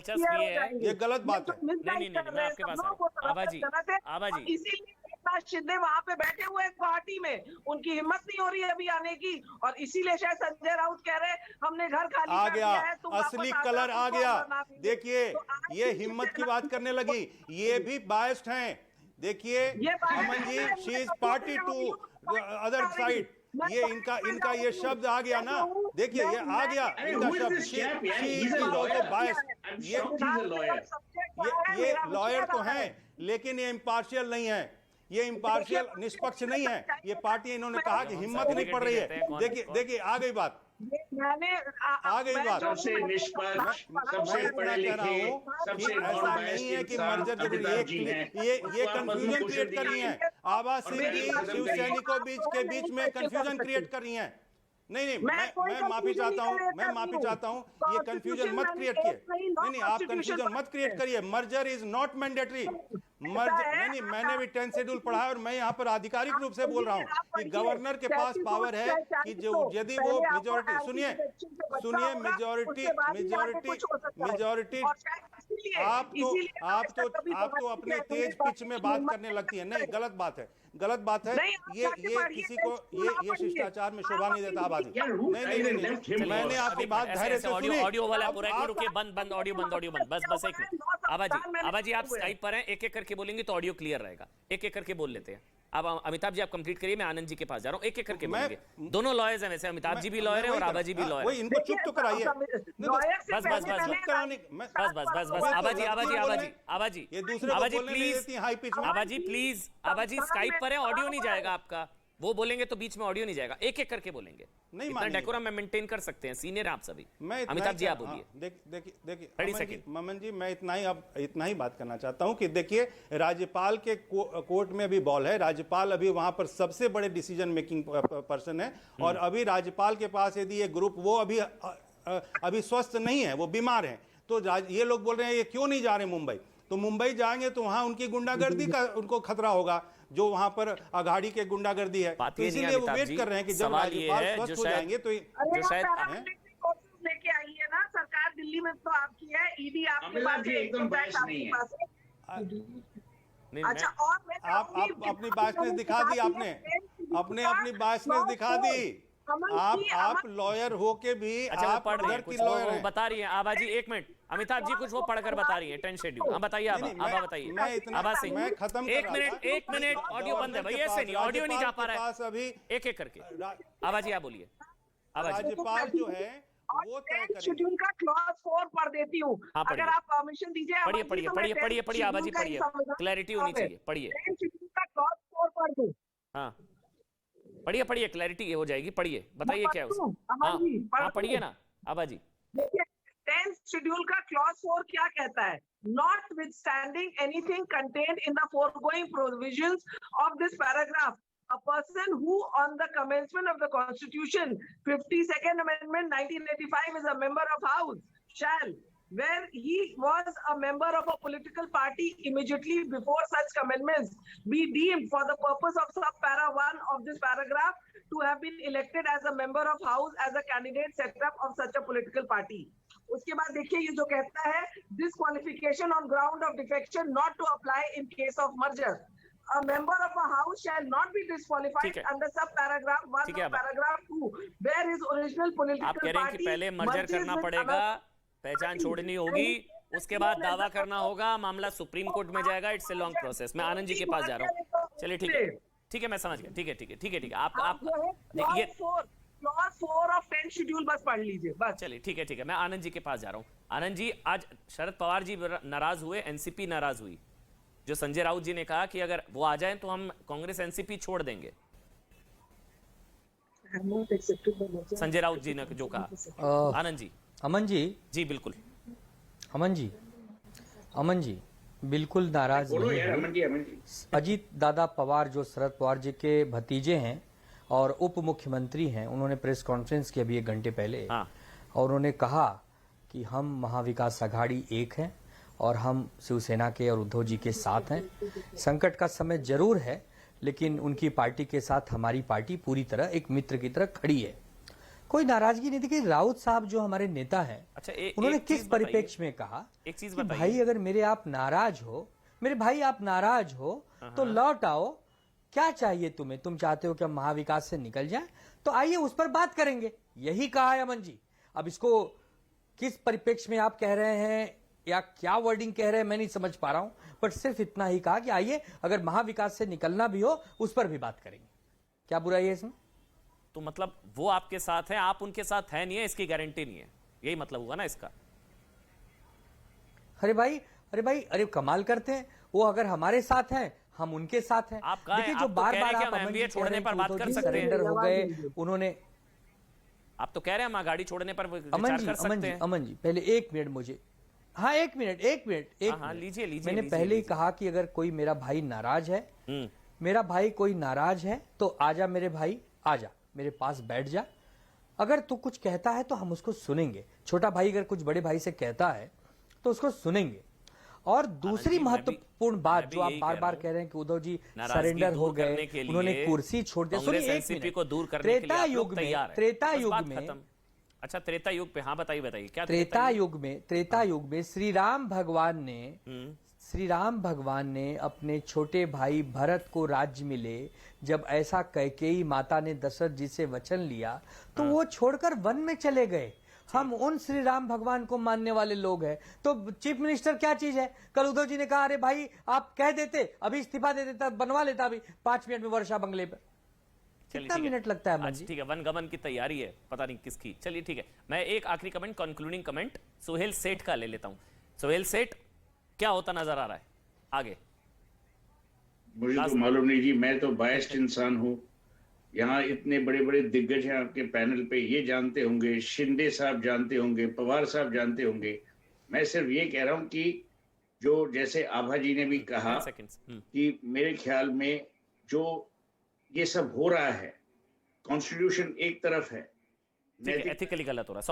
ये गलत बात है। नहीं, मैं आपके पास आभा जी, इसीलिए शिंदे वहां पे बैठे हुए पार्टी में, उनकी हिम्मत नहीं हो रही है अभी आने की, और इसीलिए शायद संजय राउत कह रहे हमने घर खाली आ कर गया, दिया है, असली कलर आ गया। देखिए ये हिम्मत की बात करने लगी, ये भी बायस्ड हैं। देखिए Aman ji, she is party to other side. ये इनका ये शब्द आ गया ना, देखिए ये आ गया इनका शब्द, ये लॉयर तो हैं लेकिन ये इम्पार्शियल नहीं है, ये इम्पार्शियल निष्पक्ष नहीं है। ये पार्टी, इन्होंने कहा कि हिम्मत नहीं पड़ रही है। देखिए आ गई बात, आ गई बात। सबसे निष्पक्ष, सबसे पढ़े लिखे, सबसे ऐसा नहीं है कि मर्जर जरूरी, ये कंफ्यूजन क्रिएट कर रही है। आभा सिंह जी शिव सैनिकों के बीच में कंफ्यूजन क्रिएट कर रही हैं। नहीं नहीं, कोई मैं माफी confusion चाहता हूँ, नहीं मैं माफी करती चाहता हूँ, ये Constitution कंफ्यूजन मत क्रिएट mandates किए। नहीं, नहीं आप Constitution कंफ्यूजन मत क्रिएट करिए। Merger is not mandatory. नहीं, मैंने भी 10 शेड्यूल पढ़ा है और मैं यहाँ पर आधिकारिक रूप से बोल रहा हूँ कि गवर्नर के पास पावर है कि जो यदि वो मेजोरिटी, सुनिए मेजोरिटी आप तो अपने तेज पिच में बात करने लगती है। नहीं, गलत बात है। ये किसी को ये शिष्टाचार में शोभा नहीं देता। आबादी नहीं, मैंने आपकी बात धैर्य से सुनी। ऑडियो वाला पूरा एक रुकिए, बंद ऑडियो बंद। बस एक मिनट। आबाजी आप स्काइप पर हैं, एक करके बोलेंगे तो ऑडियो क्लियर रहेगा। एक करके बोल लेते हैं। अब अमिताभ जी आप कंप्लीट करिए, मैं आनंद जी के पास जा रहा हूँ। एक करके बोलेंगे। दोनों लॉयर्स हैं वैसे, अमिताभ जी भी लॉयर है और आबाजी भी लॉयर है। इनको चुप तो कराइए। आबाजी प्लीज, आबाजी स्काइप पर है, ऑडियो नहीं जाएगा आपका। वो बोलेंगे तो बीच में ऑडियो नहीं जाएगा। एक करके बोलेंगे। नहीं, इतना डेकोरम में मेंटेन कर सकते हैं, सीनियर आप सभी। अमिताभ जी आप बोलिए। देखिए ममन जी, मैं इतना ही बात करना चाहता हूं कि देखिए, राज्यपाल के कोर्ट में अभी बॉल है। राज्यपाल अभी वहां पर सबसे बड़े डिसीजन मेकिंग पर्सन है और अभी राज्यपाल के पास यदि ये ग्रुप, वो अभी स्वस्थ नहीं है, वो बीमार है। तो ये लोग बोल रहे हैं ये क्यों नहीं जा रहे मुंबई। तो मुंबई जाएंगे तो वहां उनकी गुंडागर्दी का उनको खतरा होगा, जो वहां पर अघाड़ी के गुंडागर्दी है। तो इसीलिए वो वेट कर रहे हैं कि जब राज्यपाल स्वस्थ हो जाएंगे तो लेके आई है ना सरकार, दिल्ली में तो आपकी है, ईडी आपके पास है, एकदम बायस नहीं है। अच्छा, और आप अपनी बायसनेस दिखा दी, आपने अपनी बायसनेस दिखा दी। आप लॉयर हो के भी आप उधर की लॉयर हैं। बता रही हैं आबाजी। एक मिनट, अमिताभ जी कुछ वो पढ़कर बता रही है 10 शेड्यूल। हाँ बताइए, आप बताइए। मैं खत्म एक मिनट ऑडियो बंद है भाई, ऐसे नहीं, ऑडियो नहीं जा पा रहा है। अभी एक करके आबाजी आप बोलिए। राज्यपाल जो है वो तय करेंगे। शेड्यूल का क्लॉज 4 पढ़ देती हूँ, अगर आप परमिशन दीजिए। पढ़िए आबाजी, पढ़िए, क्लैरिटी होनी चाहिए। पढ़िए शेड्यूल का क्लॉज 4 पढ़ दूं। हाँ पढ़िए, क्लैरिटी हो जाएगी। पढ़िए, बताइए क्या है उसमें। हाँ पढ़िए ना आबाजी। देखिए 10th शेड्यूल का क्लॉज 4 क्या कहता है? Notwithstanding anything contained in the foregoing provisions of this paragraph, a person who on the commencement of the Constitution 52nd Amendment 1985 is a member of House shall, where he was a member of a political party immediately before such amendments, be deemed for the purpose of subpara 1 of this paragraph to have been elected as a member of House as a candidate set up of such a political party. उसके बाद देखिए ये जो कहता है, disqualification on ground of defection not to apply in case of merger. A member of a house shall not be disqualified under subparagraph 1 of paragraph 2, where his original political आप कह रहे हैं कि पहले मर्जर करना पड़ेगा, पहचान छोड़नी होगी, उसके बाद दावा करना होगा, मामला सुप्रीम कोर्ट में जाएगा। It's a long process. मैं आनंद जी के पास जा रहा हूँ। चलिए ठीक है, मैं समझ गया। ठीक है। आप ये क्लॉज 4 ऑफ 10 शेड्यूल बस पढ़ लीजिए बस। चलिए ठीक है, मैं आनंद जी के पास जा रहा हूँ। आनंद जी, आज शरद पवार जी नाराज हुए, एनसीपी नाराज हुई। जो संजय राउत जी ने कहा कि अगर वो आ जाएं तो हम कांग्रेस एनसीपी छोड़ देंगे। संजय राउत जी ने जो कहा। आनंद जी। अमन जी बिल्कुल। अमन जी बिल्कुल नाराज नहीं है। अजीत दादा पवार जो शरद पवार जी के भतीजे हैं और उप मुख्यमंत्री हैं, उन्होंने प्रेस कॉन्फ्रेंस की अभी 1 घंटे पहले और उन्होंने कहा कि हम महाविकास आघाड़ी एक हैं और हम शिवसेना के और उद्धव जी के साथ हैं। संकट का समय जरूर है, लेकिन उनकी पार्टी के साथ हमारी पार्टी पूरी तरह एक मित्र की तरह खड़ी है। कोई नाराजगी नहीं। देखिए राउत साहब जो हमारे नेता हैं, उन्होंने किस परिप्रेक्ष्य में कहा कि भाई अगर मेरे भाई आप नाराज हो तो लौट आओ, क्या चाहिए तुम्हें, तुम चाहते हो कि हम महाविकास से निकल जाएं, तो आइए उस पर बात करेंगे, यही कहा है अमन जी। अब इसको किस परिप्रेक्ष्य में आप कह रहे हैं या क्या वर्डिंग कह रहे हैं मैं नहीं समझ पा रहा हूं, बट सिर्फ इतना ही कहा कि आइए अगर महाविकास से निकलना भी हो उस पर भी बात करेंगे। क्या बुराई है इसमें? तो मतलब वो आपके साथ है, आप उनके साथ है नहीं है, इसकी गारंटी नहीं है, यही मतलब हुआ ना इसका। अरे भाई कमाल करते हैं। वो अगर हमारे साथ हैं, हम उनके साथ हैं। देखिए जो बार-बार आप एमबीए छोड़ने पर बात कर सकते हैं, हो गए उन्होंने। आप तो कह रहे हैं हम गाड़ी छोड़ने पर विचार कर सकते हैं। अमन जी पहले 1 मिनट मुझे, हाँ 1 मिनट लीजिए। मैंने पहले ही कहा कि अगर कोई मेरा भाई नाराज है, मेरा भाई कोई नाराज है तो आजा मेरे भाई, आजा मेरे पास बैठ जा, अगर तू कुछ कहता है तो हम उसको सुनेंगे, छोटा भाई अगर कुछ बड़े भाई से कहता है तो उसको सुनेंगे। और दूसरी महत्वपूर्ण बात जो आप बार बार कह रहे हैं कि उद्धव जी सरेंडर हो गए, उन्होंने कुर्सी छोड़ दी। सुनिए, एक मिनट, को दूर करने के लिए आप लोग तैयार हैं। त्रेता बस युग बात में, खत्म। अच्छा, त्रेता युग पे, हाँ बताइए क्या त्रेता युग में श्री राम भगवान ने अपने छोटे भाई भरत को राज्य मिले, जब ऐसा कैकेयी माता ने दशरथ जी से वचन लिया तो वो छोड़कर वन में चले गए। हम उन श्री राम भगवान को मानने वाले लोग हैं, तो चीफ मिनिस्टर क्या चीज है? कल उद्धव जी ने कहा अरे भाई आप कह देते, अभी इस्तीफा दे देता, बनवा लेता अभी 5 मिनट में वर्षा बंगले पर। कितना मिनट लगता है? ठीक है, वन गमन की तैयारी है, पता नहीं किसकी। चलिए ठीक है, मैं एक आखिरी कमेंट, कंक्लूडिंग कमेंट सोहेल सेठ का ले लेता हूं। सोहेल सेठ, क्या होता नजर आ रहा है आगे? मुझे तो मालूम नहीं जी, मैं तो बायस्ड इंसान हूँ। यहाँ इतने बड़े बड़े दिग्गज हैं आपके पैनल पे, ये जानते होंगे, शिंदे साहब जानते होंगे, पवार साहब जानते होंगे। मैं सिर्फ ये कह रहा हूँ कि जो जैसे आभा जी ने भी कहा कि मेरे ख्याल में जो ये सब हो रहा है, कॉन्स्टिट्यूशन एक तरफ है, एथिकली गलत हो रहा है।